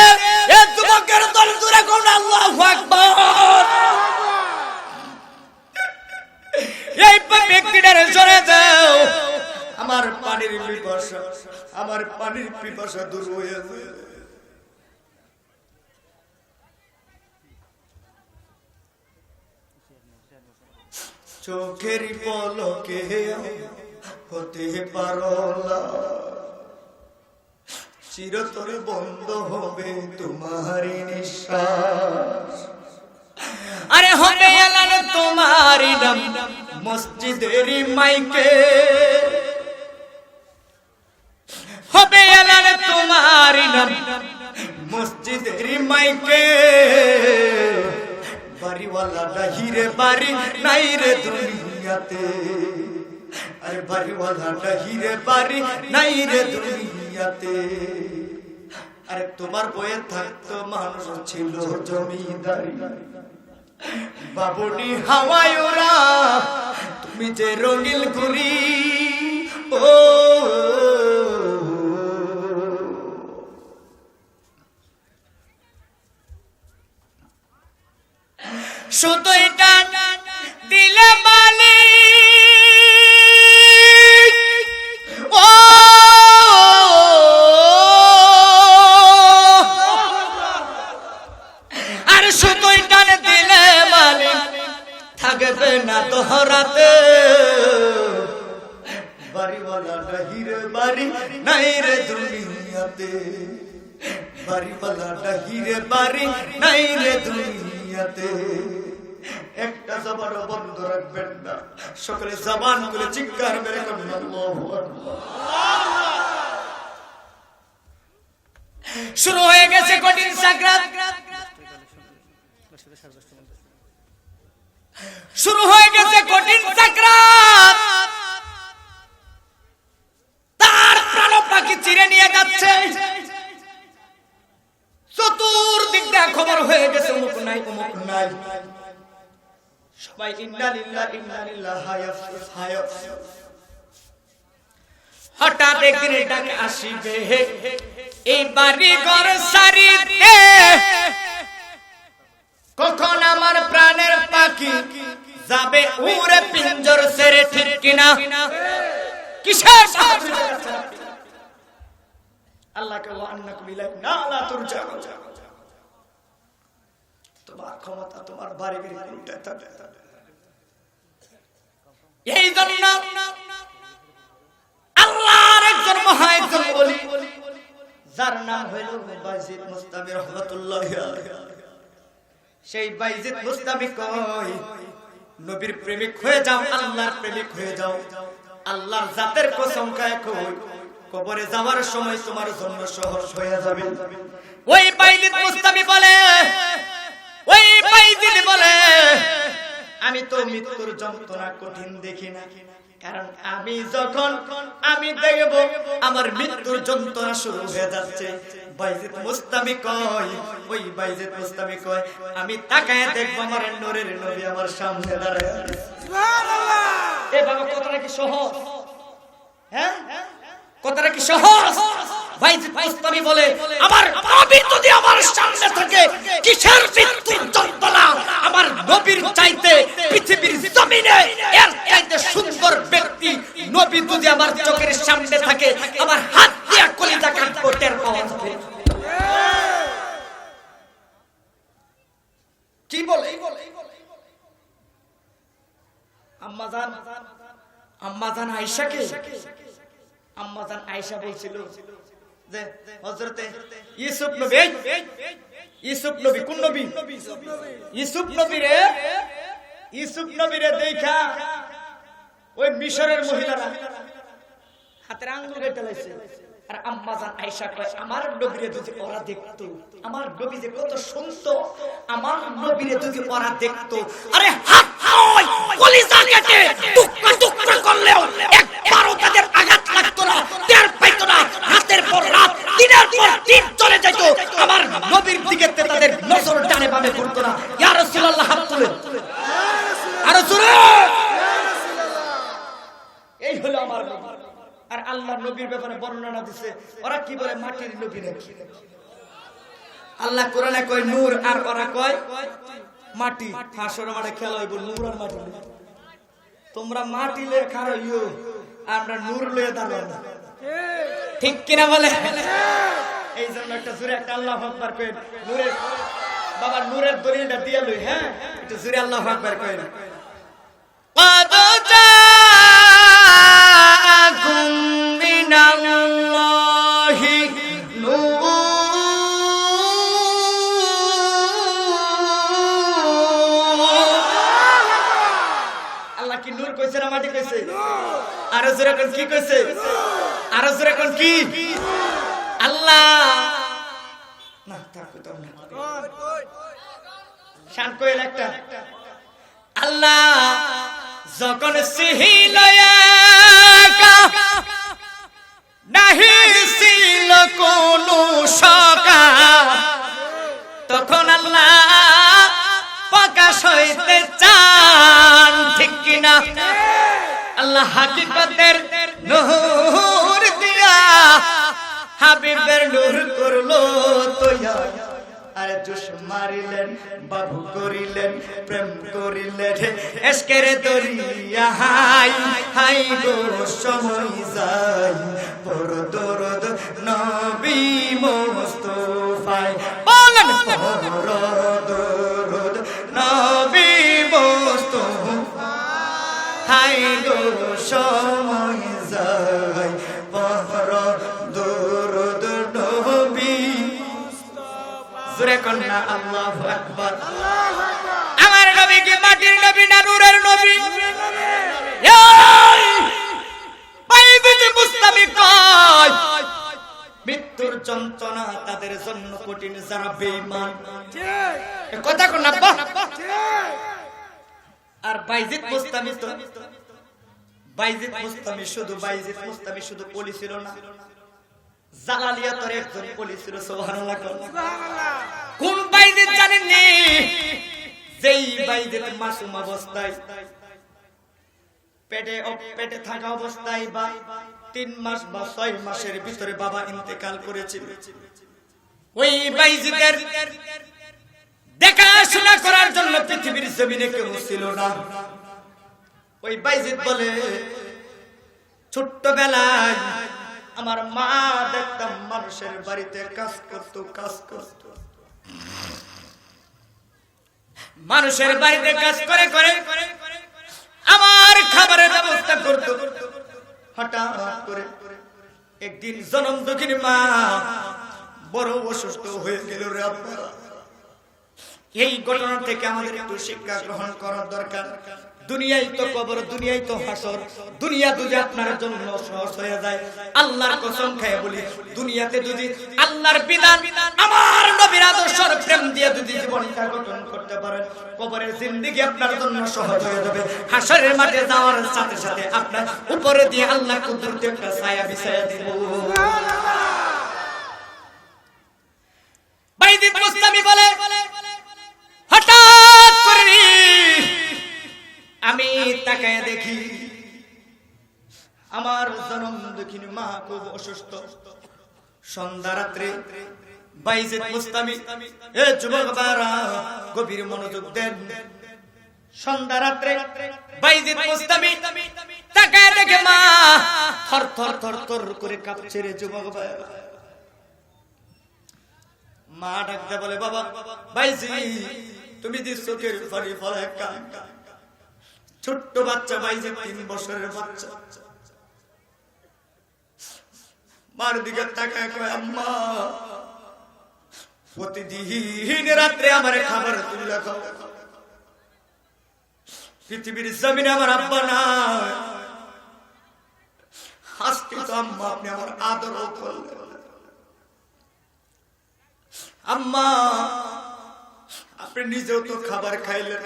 এই যুবকের তোরা দূরে কোন আল্লাহু আকবার। এই ব্যক্তিটারে সরাইয়া দাও, আমার পানির পিপাসা, আমার পানির পিপাসা দূর হয়ে যাবে। চোখের পলকে হতে পারো না, চিরতরে বন্ধ হবে তোমার নিঃশ্বাস। আরে হবে এলান তোমার নাম মসজিদের মাইকে, হবে এলান তোমার নাম মসজিদের মাইকে। বাড়িওয়ালা ডাহিরে বাড়ি নাই রে দুনিয়াতে, আরে বাড়িওয়ালা ডাহিরে বাড়ি নাই রে দুনিয়াতে। আরে তোমার বয়ে থাকতো মানুষ ছিল জমিদারি, বাবুনি হাওয়ায় ওরা, তুমি যে রঙিল ঘুরি। ও শুধু এটা দিলে মালি, ও আর শুধু এটা দিলে মালি, থাকবে না তোহরাতে। বাড়িওয়ালা ডাহিরে বাড়ি নাই রে দুনিয়াতে, বাড়িওয়ালা ডাহিরে বাড়ি নাই রে দুনিয়াতে। একটা জবান বন্ধ রাখবেন না, সকলে জবান খুলে চিৎকার মেরে করবেন আল্লাহু আকবার। শুরু হয়ে গেছে কঠিন সাকরাত, শুরু হয়ে গেছে কঠিন সাকরাত। তার প্রাণ পাখি চিরে নিয়ে যাচ্ছে, চতুর্দিক দিয়ে খবর হয়ে গেছে অমুক নাই অমুক নাই। সবাই ইন্না লিল্লাহি ইন্না ইলাইহি রাজিউন। হঠাৎ একদিন ডাক আসিবে এই বাড়ি ঘর সারিতে, কখন আমার প্রাণের পাখি যাবে উড়ে পিঞ্জর ছেড়ে, ঠিক কিনা? কিসের আল্লাহকে ওয়ান্নাকুম ইলাইনা লা তুরজাউন। তোমার ক্ষমতা তোমার বাড়ি কোনটা থাকে। এই জন্য আল্লাহর একজন মহাজন ওলি যার নাম হইল বাইজিদ মুস্তামি রাহমাতুল্লাহি আলাইহি। সেই বাইজিদ মুস্তামি কয় নবীর প্রেমিক হয়ে যাও, আল্লাহর প্রেমিক হয়ে যাও। আল্লাহর জাতের কসম খায় কই কবরে যাওয়ার সময় তোমার জন্য সহজ হয়ে যাবে। ওই বাইজিদ মুস্তামি বলে, ওই বাইজিদ বলে আমি তো মৃত্যুর যন্ত্রণা কঠিন দেখি না, কারণ আমি যখন আমি দেখব আমার মৃত্যুর যন্ত্রণা শুরু হয়ে যাচ্ছে। বাইজিদ মুস্তামি কয়, ওই বাইজিদ মুস্তামি কয় আমি তাকায় দেখব আমার নূরের নবী আমার সামনে দাঁড়ায় আছে। সুবহানাল্লাহ। এ বাবা কথাটা কি সহজ? হ্যাঁ কথাটা কি সহজ? বাইজিদ মুস্তামি বলে আমার নবী যদি আমার সামনে থাকে কিসের মৃত্যুর যন্ত্রণা, আমার নবীর চাইতে পৃথিবীর জমিনে এর চাইতে সুন্দর ব্যক্তি নবী যদি আমার চোখের সামনে থাকে আমার হাত দিয়ে কলিজা কাটবো টের পাওয়া যাবে। কি বলে আম্মাজান আয়েশাকে, আম্মাজান আয়েশা বলছিল যে হযরতে ইউসুফ নবী, ইউসুফ নবী কোন নবী? ইউসুফ নবী রে দেখা ওই মিশরের মহিলারা হাতের আঙ্গুল কেটে লাইছে। আর আম্মাজান আয়েশা কয় আমার নবীরে যদি ওরা দেখতো, আমার নবী যে কত সুন্দর, আমার নবীরে যদি ওরা দেখতো, আরে হাত নয় কলিজা কেটে টুকরা টুকরা করলেও একবারও তাদের আঘাত লাগতো না, টের পাইতো না। রাতের পর রাত, দিনের পর দিন চলে যেত, আমার নবীর দিকে তাদের নজর ডানে বামে পড়তো না। ইয়া রাসূলুল্লাহ হাত তুলে আর জোরে এই হলো আমার নবী। আর আল্লাহর নবীর ব্যাপারে বর্ণনা দিছে ওরা কি বলে মাটির নবী নাকি। আল্লাহ কোরআনে কয় নূর আর ওরা কয় মাটি। হাসর মাঠে খেলা হইব নূর আর মাটি। তোমরা মাটি লয়ে খারাইও, আমরা নূর লয়ে দাঁড়াবো না, ঠিক কিনা বলে? এই জন্য একটা জোরে একটা আল্লাহু আকবার কই। নূরের বাবা নূরের দলিলটা দিয়ে লই। হ্যাঁ একটু জোরে আল্লাহু আকবার কই না। আল্লাহ কি নূর কইছে না মাটি কইছে? আরো জোরে কোন কি কইছে? আরো জোরে কোন কি? আল্লাহ না থাকো তো না শান কইল একটা। আল্লাহ যখন সিহিলয়া নাহি ছিল কোন সকা, তখন আল্লাহ প্রকাশ হইতে চান, ঠিক কিনা? আল্লাহ হাকিকতের নূর দিয়া হাবিবের নূর করলো তৈয়া। আরে জোশ মারিলেন বাবু করিলেন প্রেম করিলেন এসকের দরিয়া হাই হাই গো সময় যাই বড় দরদ নবী মুস্তাফায় বলেন বড় দরদ নবী মুস্তাফায় হাই গো সময় যাই বড় দরদ নবী। জোরে কন্যা আল্লাহু আকবার। আমার নবী কি মাটির নবী না নূরের নবী? বাইজিদ মুস্তামি কয় মৃত্যুর যন্ত্রণা তাদের জন্য কঠিন যারা বেঈমান। ঠিক কথা কোন আব্বা? আর বাইজিদ মুস্তামি তো বাইজিদ মুস্তামি শুধু বাইজিদ মুস্তামি শুধু ওলি ছিল না, জালালিয়াতের একজন ওলি ছিল। সুবহানাল্লাহ। কোন বাইজিদ জানেন নি? যেই বাইজিদ মাসুম অবস্থায় পেটে থাকা অবস্থায় বা 3 মাস বা 6 মাসের ভিতরে বাবা ইন্তেকাল করেছিল। ওই বাইজিদের দেখাশোনা করার জন্য পৃথিবীর জমিনে কেউ ছিল না। ওই বাইজিদ বলে ছোট্টবেলায় আমার মা দেখতাম মানুষের বাড়িতে কাজ করত, মানুষের বাড়িতে কাজ করে করে আমার খাবারের ব্যবস্থা করত। হঠাৎ করে একদিন জনম দুঃখিনী মা বড় অসুস্থ হয়ে গেল রে আব্বা। এই ঘটনা থেকে আমাদের একটু শিক্ষা গ্রহণ করার দরকার। দুনিয়ায় তো কবর, দুনিয়ায় তো হাসর, দুনিয়া যদি আপনার জন্য সহজ হয়ে যায়, আল্লাহর কসম খেয়ে বলি, দুনিয়াতে যদি আল্লাহর বিধান, আমার নবীর আদর্শের প্রেম দিয়ে যদি জীবনটা গঠন করতে পারেন, কবরের জিন্দেগি আপনার জন্য সহজ হয়ে যাবে। হাসরের মাঠে যাওয়ার সাথে সাথে আপনার উপরে দিয়ে আল্লাহ কুদরতে একটা ছায়া বিছায়া দিব। বাইজিদ মুস্তামি বলে, হঠাৎ করে আমি তাকায় দেখি আমার জনম দুঃখিনী মা খুব অসুস্থ। সন্ধ্যা রাত্রে বাইজিদ মুস্তামি, এ যুবক বারা গভীর মনোযোগ দেন। সন্ধ্যা রাত্রে বাইজিদ মুস্তামি তাকায় দেখে মা থর থর থর থর করে কাঁপছে রে যুবক বারা। মা ডাকতে বলে, বাবা বাইজিদ, তুমি যে চোখের পানি ফলায় কাঁদো। ছোট্ট বাচ্চা বাইজিদ, 3 বছরের বাচ্চা, মার দিকে তাকায় কয়, আম্মা প্রতিদিন রাত্রে আমার খাবার তুলে খাও। পৃথিবীর জমিনে আমার আব্বা নাই, আজকে তো আম্মা আপনি আমার আদরও করলেন। আম্মা আপনি নিজেও তো খাবার খাইলেন।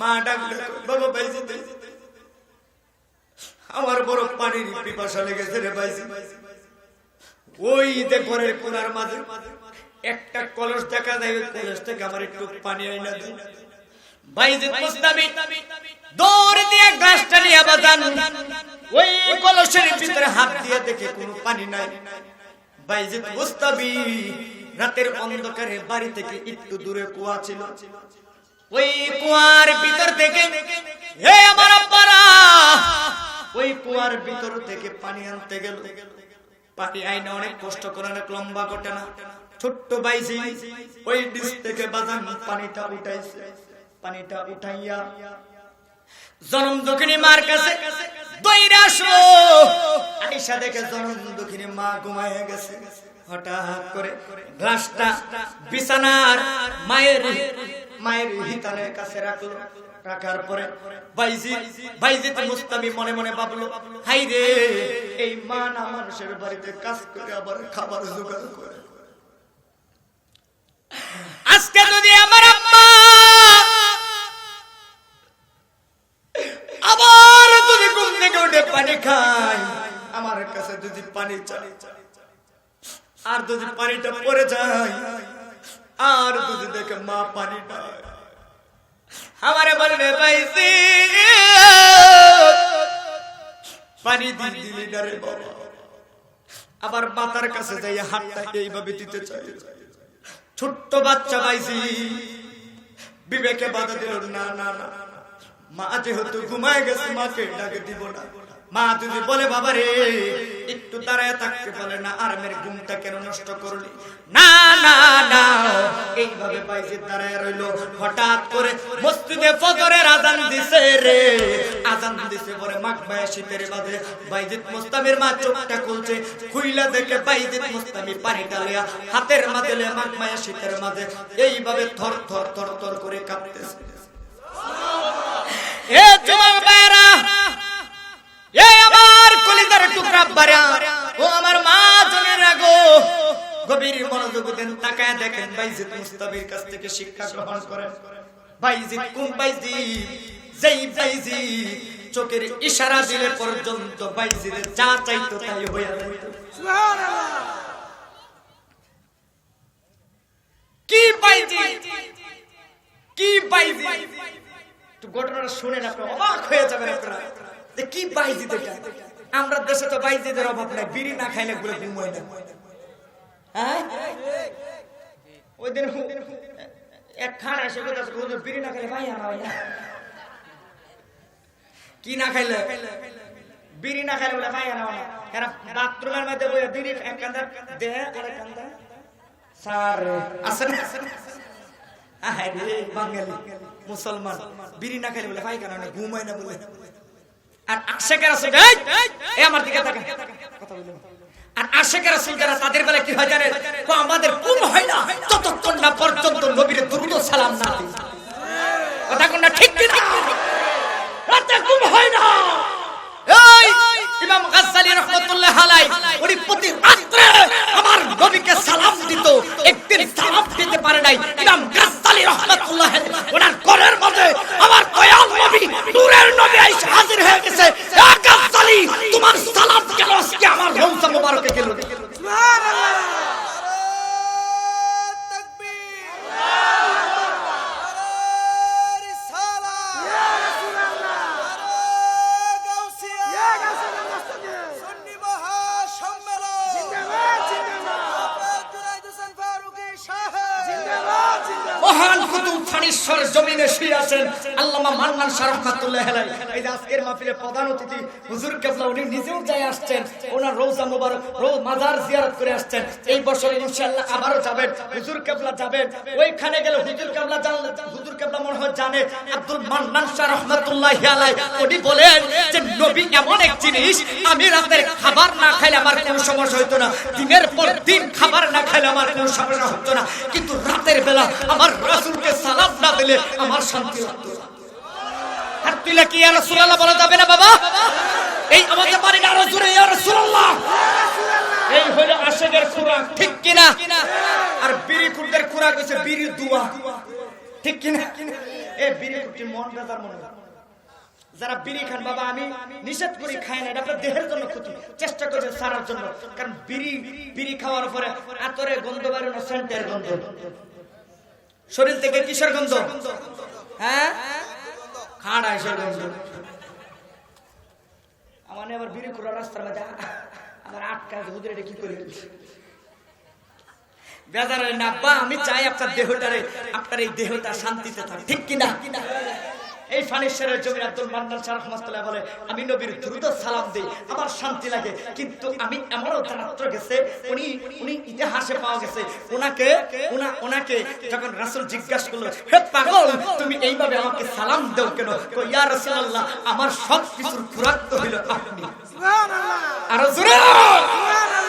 মা ডাকলে, বাবা বাইজিদ, আমার বড় পানির পিপাসা লেগেছে রে বাইজিদ। ওই যে ঘরের কোণার মাঝে একটা কলস দেখা যায়, ওই কলস থেকে আমার একটু পানি আইনা দিন। বাইজিদ মুস্তামি দৌড় দিয়ে গ্লাসটা নিয়ে বাজান ওই কলসের ভিতরে হাত দিয়ে দেখে কোনো পানি নাই। বাইজিদ মুস্তামি রাতের অন্ধকারে বাড়ি থেকে একটু দূরে কুয়া ছিল, ওই কুয়ার ভিতর থেকে, হে আমার আব্বারা, ওই কুয়ার ভিতর থেকে পানি আনতে গেল। পানি আইনা অনেক কষ্ট করে, অনেক লম্বা ঘটনা। ছোট্ট বাইজি ওই ডিশ থেকে বাজান পানিটা উঠাইছে। পানিটা উঠাইয়া জনম দুঃখিনী মার কাছে দইরা আসলো। আয়েশা দেখে জনম দুঃখিনী মা ঘুমায় গেছে। হঠাৎ করে গ্লাসটা বিছানার মায়ের হিতানের কাছে রাখলো। রাখার পরে বাইজিদ মুস্তামি মনে মনে ভাবলো, হাই রে, এই মা না মানুষের বাড়িতে কাজ করে আবার খাবার জোগাড় করে। আজকে যদি আমার আম্মা আবার যদি ঘুম থেকে উঠে পানি খায়, আমার কাছে যদি পানি চাই, আর যদি পানিটা পড়ে যায়, আর যদি দেখে মা পানি পায়, আমারে বলবে বাইজিদ পানি দিলি না রে বাবা। আবার মাতার কাছে যাই হাতটা এইভাবে দিতে চাই। ছোট্ট বাচ্চা বাইজিদ বিবেকে বাধা দিল, না না না, মা যেহেতু ঘুমায় গেছে মাকে ডাকে দিব না। মা যদি বলে, বাবা রে একটু দাঁড়ায় থাকতে বলে না, আর মেয়ের ঘুমটা কেন নষ্ট করলি? না না না, এইভাবে বাইজিদ দাঁড়ায় রইল। হঠাৎ করে মসজিদে ফজরের আযান দিছে রে। আযান দিছে পরে মাগবায় শীতের বাদে বাইজিদ মুস্তামির মা চোখটা খুলছে। খুইলা দেখে বাইজিদ মুস্তামি পানিটা লইয়া হাতের মাঝে লইয়া মাগবায় শীতের মাঝে এইভাবে থর থর থর থর করে কাঁপতেছে। এ যুবক ভাইরা, এই আমার কলিজার টুকরা বাড়া, ও আমার মা জনের রাগো, গভীর মনোযোগ দেন, তাকায় দেখেন বাইজিদ মুস্তামির কাছ থেকে শিক্ষা গ্রহণ করেন। বাইজিদ কোন বাইজিদ? যেই বাইজিদ চোখের ইশারা দিলে পর্যন্ত বাইজিদের যা চাইতো তাই হয়ে যেত। সুবহানাল্লাহ। কি বাইজিদ, কি বাইজিদ! তো ঘটনাটা শুনে না আপনারা অবাক হয়ে যাবেন। আপনারা কি বাইজিদ এটা? আমরা দেশে তো বাইজিদের অভাব নাই, বিড়ি না খাইলে বলে ঘুম হয় না। হ্যাঁ, ওই দিন এক খান এসে বলতেছে বিড়ি না খাইলে ভাই হয় না। কি না খাইলে? বিড়ি না খাইলে বলে ভাই হয় না। এরা বাথরুমের মধ্যে বলে বিড়ি এক কান্দা দে আর এক কান্দা স্যার আসেন। বাঙালি মুসলমান বিড়ি না খাইলে বলে ভাই কেন ঘুম হয় না বলে। আর আশিকের রাসূল এই আমার দিকে তাকান কথা বলুন। আর আশিকের রাসূল যারা তাদের বেলা কি হয় জানেন? আমাদের ঘুম হয় না যতক্ষণ না পর্যন্ত নবীর দরুদ ও সালাম না দিই। কথা কোন না ঠিক কি না? রাতে ঘুম হয় না। এই ইমাম গাজ্জালী রাহমাতুল্লাহ আলাইহি উনি প্রতি রাতে আমার নবীকে সালাম দিত। একদিন সালাম দিতে পারে নাই। ইমাম গাজ্জালী রাহমাতুল্লাহ ওনার ঘরের মধ্যে আমার দয়াল নবী নূরের নবী এসে হাজির হয়ে গেছে। ইয়া গাজ্জালী তোমার সালাম কেন আজকে আমার রওজা মোবারকে গেল? সুবহানাল্লাহ। মহান কুতুব ফানিশ্বর জমিনে শুয়ে আছেন আল্লামা মান্নান শাহ রাহমাতুল্লাহ আলাইহি। এই যে আজকের মাহফিলে প্রধান অতিথি হুজুর কেবলা উনি নিজেও যায় আসছেন, ওনার রওজা মোবারক মাজার জিয়ারত করে আসছেন। এই বছর ইনশাআল্লাহ আবারও যাবেন, হুজুর কেবলা যাবেন। ওইখানে গেলে হুজুর কেবলা জানলে হুজুর কেবলা মনে হয় জানে আব্দুল মান্নান শাহ রাহমাতুল্লাহ আলাইহি উনি বলেন যে নবী এমন এক জিনিস, আমি রাতের খাবার না খাইলে আমার কোনো সমস্যা হতো না, দিনের পর দিন খাবার না খাইলে আমার কোনো সমস্যা হতো না, কিন্তু রাতের বেলা আমার রাসূলকে সালাম না দিলে আমার শান্তি লাগতো না। আর তুইলা কি ইয়া রাসূলুল্লাহ বলা যাবে না বাবা? এই আমাদের বাড়ি আরো জোরে ইয়া রাসূলুল্লাহ। এই হলো আশিকের খুরাক, ঠিক কি না? আর বিড়ি কুরদের খুরাক হইছে বিড়ি দুয়া, ঠিক কি না? এই বিড়ি কুরটি মন রাজার মনে। যারা বিড়ি খান বাবা আমি নিষেধ করি খায় না, এটা আপনার দেহের জন্য ক্ষতি, চেষ্টা করবেন সারার জন্য। কারণ বিড়ি খাওয়ার পরে আতরে গন্ধ বের না, সেন্টের গন্ধ। শরীর থেকে কিসের গন্ধ? হ্যাঁ, খাড়া এসে গন্ধ। আমার আবার বিড়ি খোলা রাস্তার মধ্যে আমার আটকা হুজুর, এটা কি করে বেজার হয় না? বা আমি চাই আপনার দেহটারে, আপনার এই দেহটা শান্তিতে থাকে, ঠিক কিনা? এই ফানিশ্বরের জমির আব্দুল মান্নান শাহ রাহমাতুল্লাহ বলে আমি নবীর দরুদ ও সালাম দেই, আমার শান্তি লাগে। কিন্তু আমি এমনও জানাত্র গেছে, উনি ইতিহাসে পাওয়া গেছে, ওনাকে যখন রাসূল জিজ্ঞাসা করলো, হে পাগল তুমি এইভাবে আমাকে সালাম দাও কেন? কই ইয়া রাসূলুল্লাহ আমার সব কিছুর খুরাক তো হলো আপনি। সুবহানাল্লাহ। আর জোরে সুবহানাল্লাহ।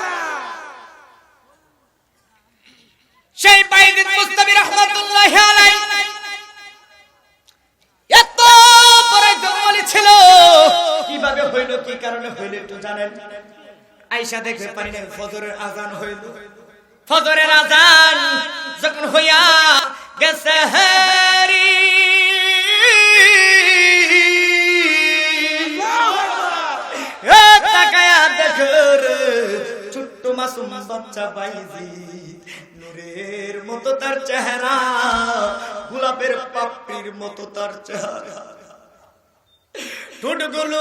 সেই বাইজিদ মুস্তাবি রাহমাতুল্লাহ আলাইহি এত বড় জঙ্গলি ছিল, কিভাবে হইল, কি কারণে হইল একটু জানেন? আয়েশা দেখে পারি না ফজরের আজান হইল। ফজরের আজান যখন হইয়া গেছে হেরি, এ তাকায়া দেখে ছোট্ট মাসুম বাচ্চা বাইজিদ, নূরের মতো তার চেহারা, গোলাপের পাপড়ির মতো তার চেহারা, ঠোঁটগুলো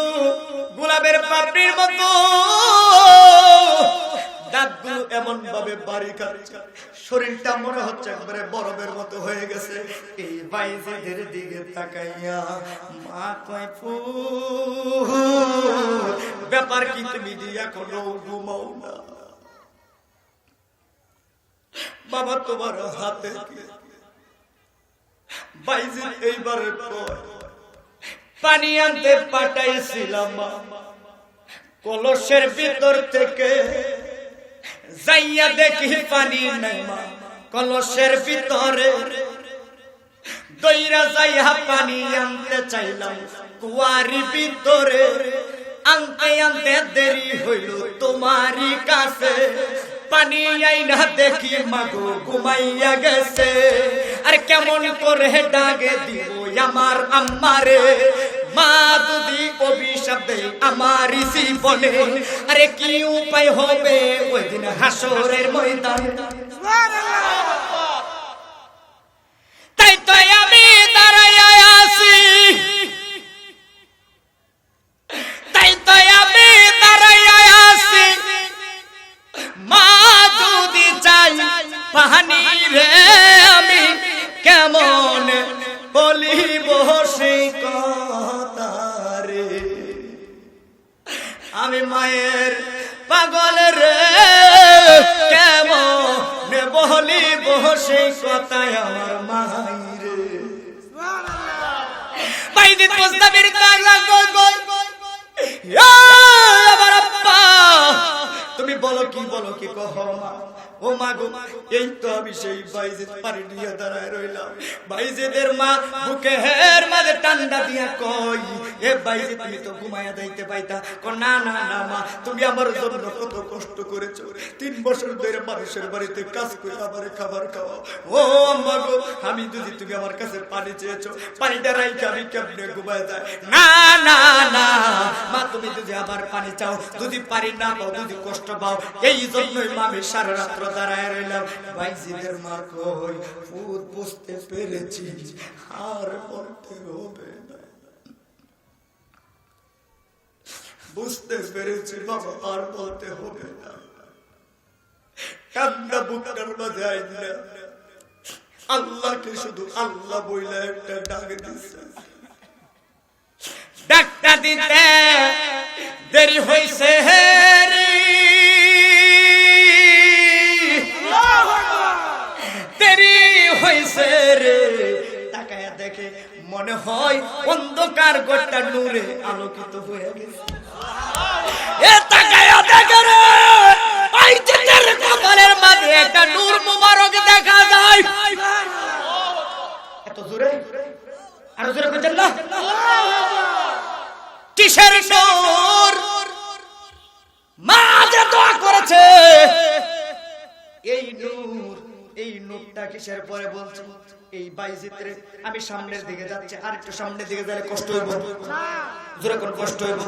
গোলাপের পাপড়ির মতো, দাঁতগুলো এমন ভাবে বাড়ি খাচ্ছে, শরীরটা মনে হচ্ছে একবারে বরফের মতো হয়ে গেছে। এই বাইজিদের দিকে তাকাইয়া মা কয় ব্যাপার কি তুমি দিয়া কোনো ঘুমাও না? বাবা তোমার হাতে কি? বাইজিদ এইবারে পানি আনতে পাঠাইছিলাম, কলসের ভিতর থেকে যাইয়া দেখি পানি নাই মা, কলসের ভিতরে দইরা যাইয়া পানি আনতে চাইলাম, কুয়ারি ভিতরে আনতে আনতে দেরি হইল তোমারই কাছে, পানি আইনা দেখি মাগো ঘুমাইয়া গেছে। আরে কেমন করে ডাকে দিব আমার আম্মারে, মা যদি অভিশাপ দেয় আমার জীবনে, আরে কি উপায় হবে ওই দিন হাসরের ময়দানে? তাই তো আমি দাঁড়াইয়া আছি, তাই তো আমি দাঁড়াইয়া আছি, মা যদি চাই পানি রে আমি কেমন বলিব সেই কথা রে, আমি মায়ের পাগল রে কেমন বলিব সেই কথা আমার মায়ের। বাইজিদ মুস্তাফির তাগলা গল গল আমার আব্বা তুমি বলো কি কহ মা। ও মা গো, এই তো আমি সেই বাইজিদ পানি নিয়ে দাঁড়ায় রইলাম। বাইজিদের মা বুকের মাঝে ঠান্ডা দিয়া কই, এ বাইজিদ তুমি তো ঘুমায়া যাইতে পাইতা। না না না মা, তুমি আমার জন্য কত কষ্ট করেছো, 3 বছর ধরে মানুষের বাড়িতে কাজ করে আমার খাবার খাওয়াও। ও আম্মা গো, আমি যদি তুমি আমার কাছে পানি চেয়েছো, পানিটা রাইখে আমি কেমনে ঘুমায় যায়? না না না মা, তুমি যদি আবার পানি চাও, যদি পানি না পাও, যদি কষ্ট পাও, এই জন্যই মা আমি সারা রাত্র দাঁড়ায় রইলাম। বাইজিদের মা কই, বুঝতে পেরেছি, আর বলতে হবে না। বুঝতে পেরেছি বাবা, আর বলতে হবে না। কান্না বুকের মাঝে আইনা আল্লাহকে শুধু আল্লাহ বইলা একটা ডাক দিছে। ডাকটা দিতে দেরি হইছে রে, দেরি হইছে রে। তাকায়া দেখে মনে হয় অন্ধকার গোটা নূরে আলোকিত হয়ে গেছে। এ তাকায়া দেখে রে, বাইজিদের কপালের মাঝে একটা নূর মুবারক দেখা যায়। এত জোরে, আরো জোরে কইতেন না? কিসের নূর? মা যে দোয়া করেছে, এই নূর, এই নূরটা কিসের? পরে বলছে এই বাইজিদরে আমি সামনের দিকে যাচ্ছি, আর একটু সামনের দিকে গেলে কষ্ট হইব না, জোরে কোন কষ্ট হইব।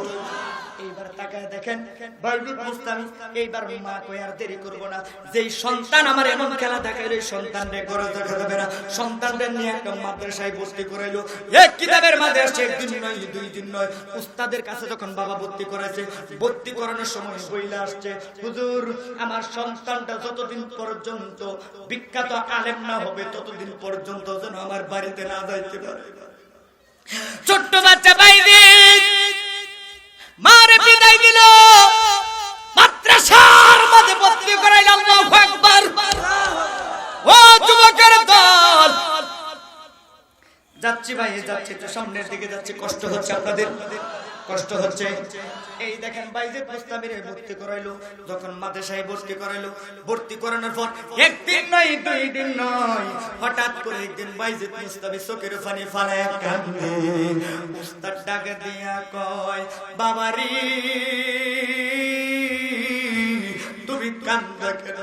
এইবার তাকায় দেখেন বাইজিদ মুস্তামি, এইবার মা কই আর দেরি করব না। যেই সন্তান আমার এমন খেলা দেখাইলো, এই সন্তানরে ঘরে দেখা যাবে না। সন্তানদের নিয়ে একটা মাদ্রাসায় ভর্তি করাইলো। এক কিতাবের মাঝে আসছে, 1 দিন নয় 2 দিন নয়, উস্তাদের কাছে যখন বাবা ভর্তি করেছে, ভর্তি করানোর সময় বইলা আসছে, হুজুর আমার সন্তানটা যতদিন পর্যন্ত বিখ্যাত আলেম না হবে, ততদিন পর্যন্ত যেন আমার বাড়িতে না যাইতে পারে। ছোট্ট বাচ্চা বাইজিদ মারে বিদায় দিল, মাদ্রাসার মধ্যে ভর্তি করাইল। আল্লাহু আকবার। ও যুবকের দল, যাচ্ছি ভাই, যাচ্ছি তো সামনের দিকে যাচ্ছি। কষ্ট হচ্ছে আপনাদের? কষ্ট হচ্ছে? এই দেখেন বাইজিদ মুস্তামিরে ভর্তি করাইলো। যখন মাদ্রাসায় ভর্তি করাইলো, ভর্তি করানোর পর 1 দিন নয় 2 দিন নয়, হঠাৎ করে একদিন বাইজিদ মুস্তামি চোখের পানি ফালায় কাঁদে। উস্তাদ ডাকে দিয়া কয়, বাবারি তুমি কান্দা কেন?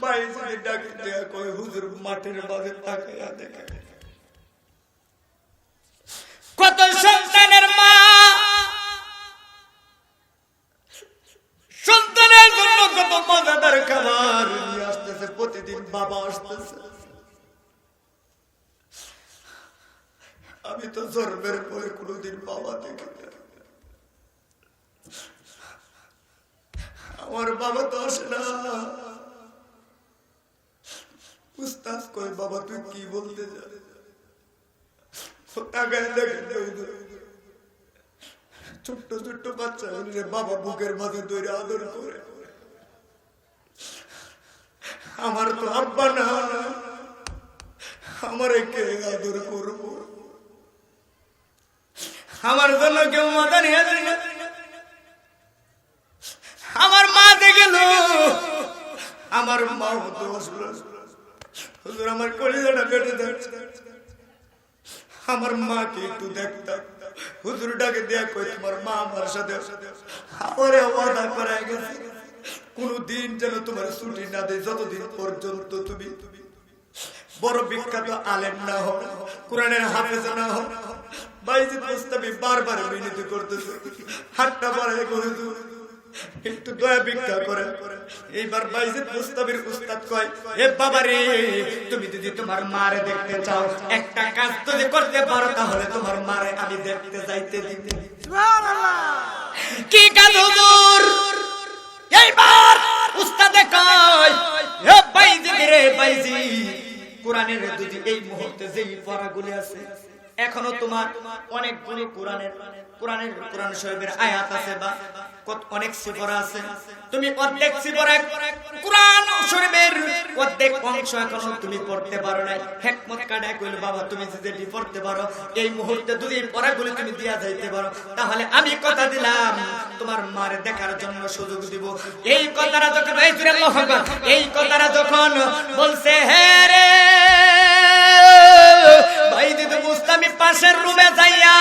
বাইজিদ ডাকে দিয়া কয়, হুজুর মাটির মাঝে তাকায়া দেখে কত সন্তানের মা সন্তানের জন্য কত মজাদার খাবার নিয়ে আসতেছে, প্রতিদিন বাবা আসতেছে। আমি তো জন্মের পরে কোনোদিন বাবা দেখি না, আমার বাবা তো আসে না। উস্তাদ কয়, বাবা তুই কি বলতে চাস? ছোট্ট ছোট্ট বাচ্চা বাবা বুকের মাঝে ধরে আদর করে। আমার তো আব্বা না, আমার কে আদর করব? আমার জন্য কেউ মাথা নিয়ে আসে না। আমার মা গেল, আমার মা হতো হুজুর আমার কলিজাটা কেটে যাচ্ছে। আমার মাকে একটু দেখতাম, হুজুর ডাকে দেয়া কই, তোমার মা আমার সাথে আমারে ওয়াদা করে গেছে, কোনদিন যেন তোমার ছুটি না দেয়, যতদিন পর্যন্ত তুমি বড় বিখ্যাত আলেম না হও, কোরআনের হাফেজ না হও। বাইজিদ মুস্তামি বারবার বিনতি করতেছে, হাতটা বাড়ায় করে একটু দয়া ভিক্ষা করে। এইবার বাইজিদ মুস্তামির উস্তাদ কয়, এ বাবা রে, তুমি যদি তোমার মারে দেখতে চাও, একটা কাজ যদি করতে পারো, তাহলে তোমার মারে আমি দেখতে যাইতে দিতে। সুবহানাল্লাহ। কি কাজ হুজুর? এইবার উস্তাদে কয়, এ বাইজিদ রে বাইজিদ, কোরআনের যদি এই মুহূর্তে যেই পড়াগুলি আছে, এখনো তোমার অনেকগুলি কোরআন শরীফের আয়াত আছে বা অনেক সূরা আছে, তুমি অর্ধেক সূরা কোরআন শরীফের অর্ধেক অংশ এখনো তুমি পড়তে পারো না। হিকমত কাটায় কইল বাবা তুমি যদি পড়তে পারো এই মুহূর্তে যদি পড়াগুলি তুমি দিয়া যাইতে পারো তাহলে আমি কথা দিলাম তোমার মার দেখার জন্য সুযোগ দিব। এই কথাটা যখন এই কথাটা যখন বলছে হে রে বাইজিদ মুস্তামি পাশের রুমে যাইয়া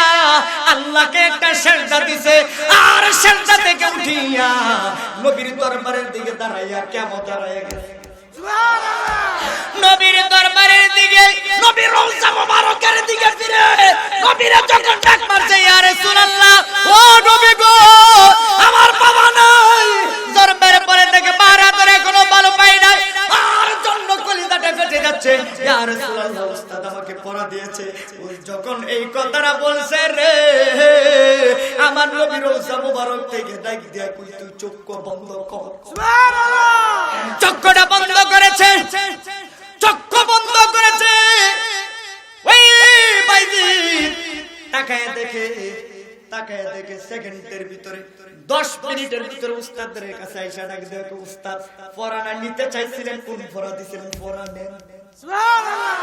আল্লাহকে একটা সেজদা দিছে, আর সেজদা থেকে উঠিয়া নবীর দরবারের দিকে দাঁড়াইয়া কেমন দাঁড়াইয়া গেছে নবীর দরবারের দিকে, নবীর রওজা মোবারকের দিকে ফিরে নবীর যখন ডাক মারছে ইয়া রাসূলুল্লাহ, ও নবী গো আমার বাবা নাই, দরবারে পরে থেকে মারা ধরে কোনো ভালো পাই নাই, আর জন্য কলিজাটা ফেটে যাচ্ছে, ইয়া রাসূলুল্লাহ উস্তাদ আমাকে পড়া দিয়েছে। ওই যখন এই কথাটা বলছে রে আমার নবীর রওজা মোবারক থেকে ডাক দিয়া কই তুই চোখ বন্ধ কর। সুবহানাল্লাহ, চক্ষুটা বন্ধ করেছে, চক্ষু বন্ধ করেছে। ওই বাইজিদ তাকায় দেখে সেকেন্ডের ভিতরে 10 মিনিটের ভিতরে উস্তাদের কাছে আইসা ডাক দেখো উস্তাদ পড়ানা নিতে চাইছিলেন, কোন পড়া দিছিলেন? পড়া নেন। সুবহানাল্লাহ,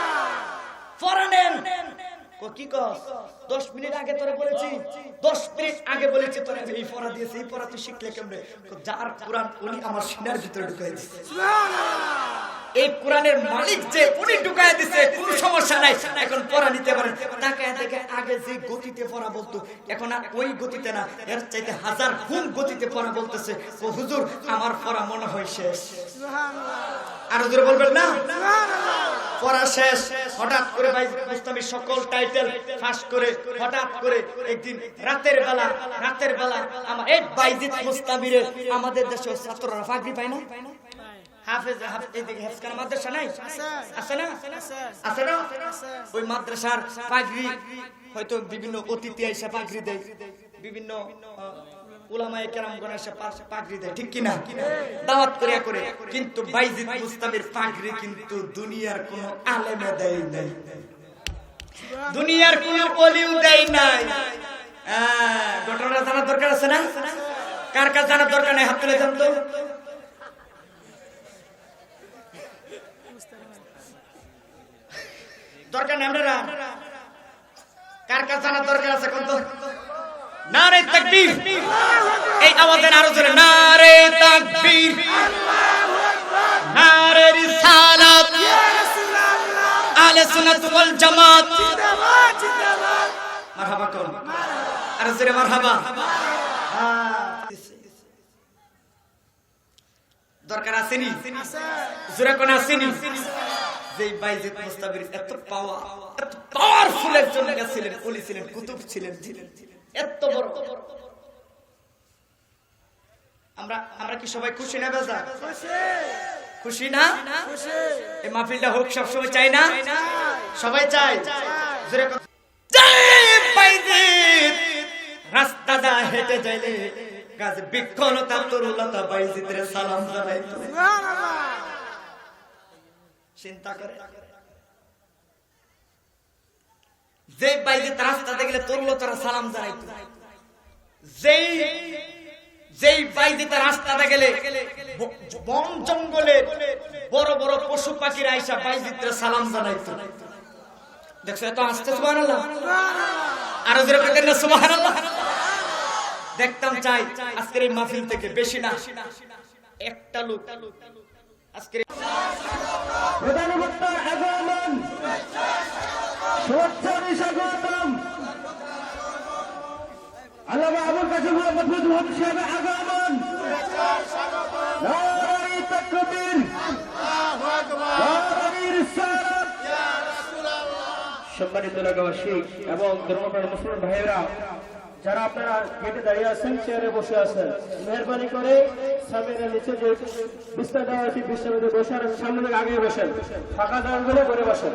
পড়া নেন। কি কস 10 মিনিট আগে তোরে বলেছি, 10 মিনিট আগে বলেছি তোরে এই পড়া দিয়েছি, এই পড়া তুই শিখলে কেমনে? যার কোরআন উনি আমার সিনার ভিতরে ঢুকাই দিয়েছে। সুবহানাল্লাহ, এই কোরআনের মালিক যে উনি ঢুকাই দিয়েছে, কোনো সমস্যা নাই, এখন পড়া নিতে পারেন। তাকায় দেখে আগে যে গতিতে পড়া বলতো এখন আর ওই গতিতে না, এর চাইতে 1000 গুণ গতিতে পড়া বলতেছে। ও হুজুর আমার পড়া মনে হয় শেষ। সুবহানাল্লাহ, আরো জোরে বলবেন না? সুবহানাল্লাহ, পড়া শেষ। হঠাৎ করে বাইজিদ মুস্তামি সকল টাইটেল ফাঁস করে হঠাৎ করে একদিন রাতের বেলা আমার এই বাইজিদ মুস্তামিরে আমাদের দেশে ছাত্ররা পাগড়ি পায় না? হাফেজ এদিকে হেফজখানা মাদ্রাসা নাই? আছে না? আছে না? ওই মাদ্রাসার পাগড়ি হয়তো বিভিন্ন অতিথি এসে পাগড়ি দেয়, বিভিন্ন উলামায়ে কেরামগণ এসে পাগড়ি দেয়, ঠিক কিনা? দাওয়াত করে। কিন্তু বাইজিদ মুস্তামির পাগড়ি কিন্তু দুনিয়ার কোনো আলেমে দেয় নাই, দুনিয়ার কোনো ওলিও দেয় নাই। ঘটনাটা জানার দরকার আছে না? কার কার জানার দরকার নাই? হাত তুলে দেন তো। দরকার নেই আপনারা? কার কার জানার দরকার আছে? কোন তো নারে তাকবীর, এই আওয়াজে আরো জোরে নারে তাকবীর, নারে রিসালাত, আহলে সুন্নাত ওয়াল জামাত জিন্দাবাদ। মারহাবা কোন আরো জোরে মারহাবা। দরকার আছে নি? জোরে কোন আছে নি? যে বাইজিদ মুস্তামির এত পাওয়ারফুল একজন নেতা ছিলেন, ওলি ছিলেন, কুতুব ছিলেন, এত বড়। আমরা কি সবাই খুশি না বেজা? খুশি না? এই মাহফিলটা হোক সব সময় চাই না? সবাই চাই। রাস্তা দা হেঁটে যাইলে গাছে বৃক্ষলতা তরুলতা বাইজিদের সালাম জানাইতো। চিন্তা করে যে বাইজিদ রাস্তাতে গেলে তরুলতারা সালাম জানাইতো, যেই বাইজিদ রাস্তাতে গেলে বন জঙ্গলে বড় বড় পশু পাখির আইসা বাইজিদের সালাম জানাইতো। দেখছো এত আসতে সুবহানাল্লাহ, আরো জোরে বলেন না সুবহানাল্লাহ। দেখতাম চাই আজকের এই মাহফিল থেকে বেশি না একটা লোক আজকের প্রধানমন্ত্রী আগমন শুভেচ্ছা স্বাগতম আল্লামা আবুল কাসেম মাহমুদ সাহেব আগমন নারে তাকবীর আল্লাহু আকবার নারে রিসালাত ইয়া রাসূলুল্লাহ। সম্মানিত এলাকাবাসী এবং ধর্মপ্রাণ মুসলিম ভাইয়েরা যারা আপনারা গেটে দাঁড়িয়ে আছেন, চেয়ারে বসে আছেন, মেহরবানি করে সামনের নিচে যে বিস্তার দেওয়া আছে বিস্তার বসার সামনে আগে বসেন, ফাঁকা দাঁড়গুলো করে বসেন।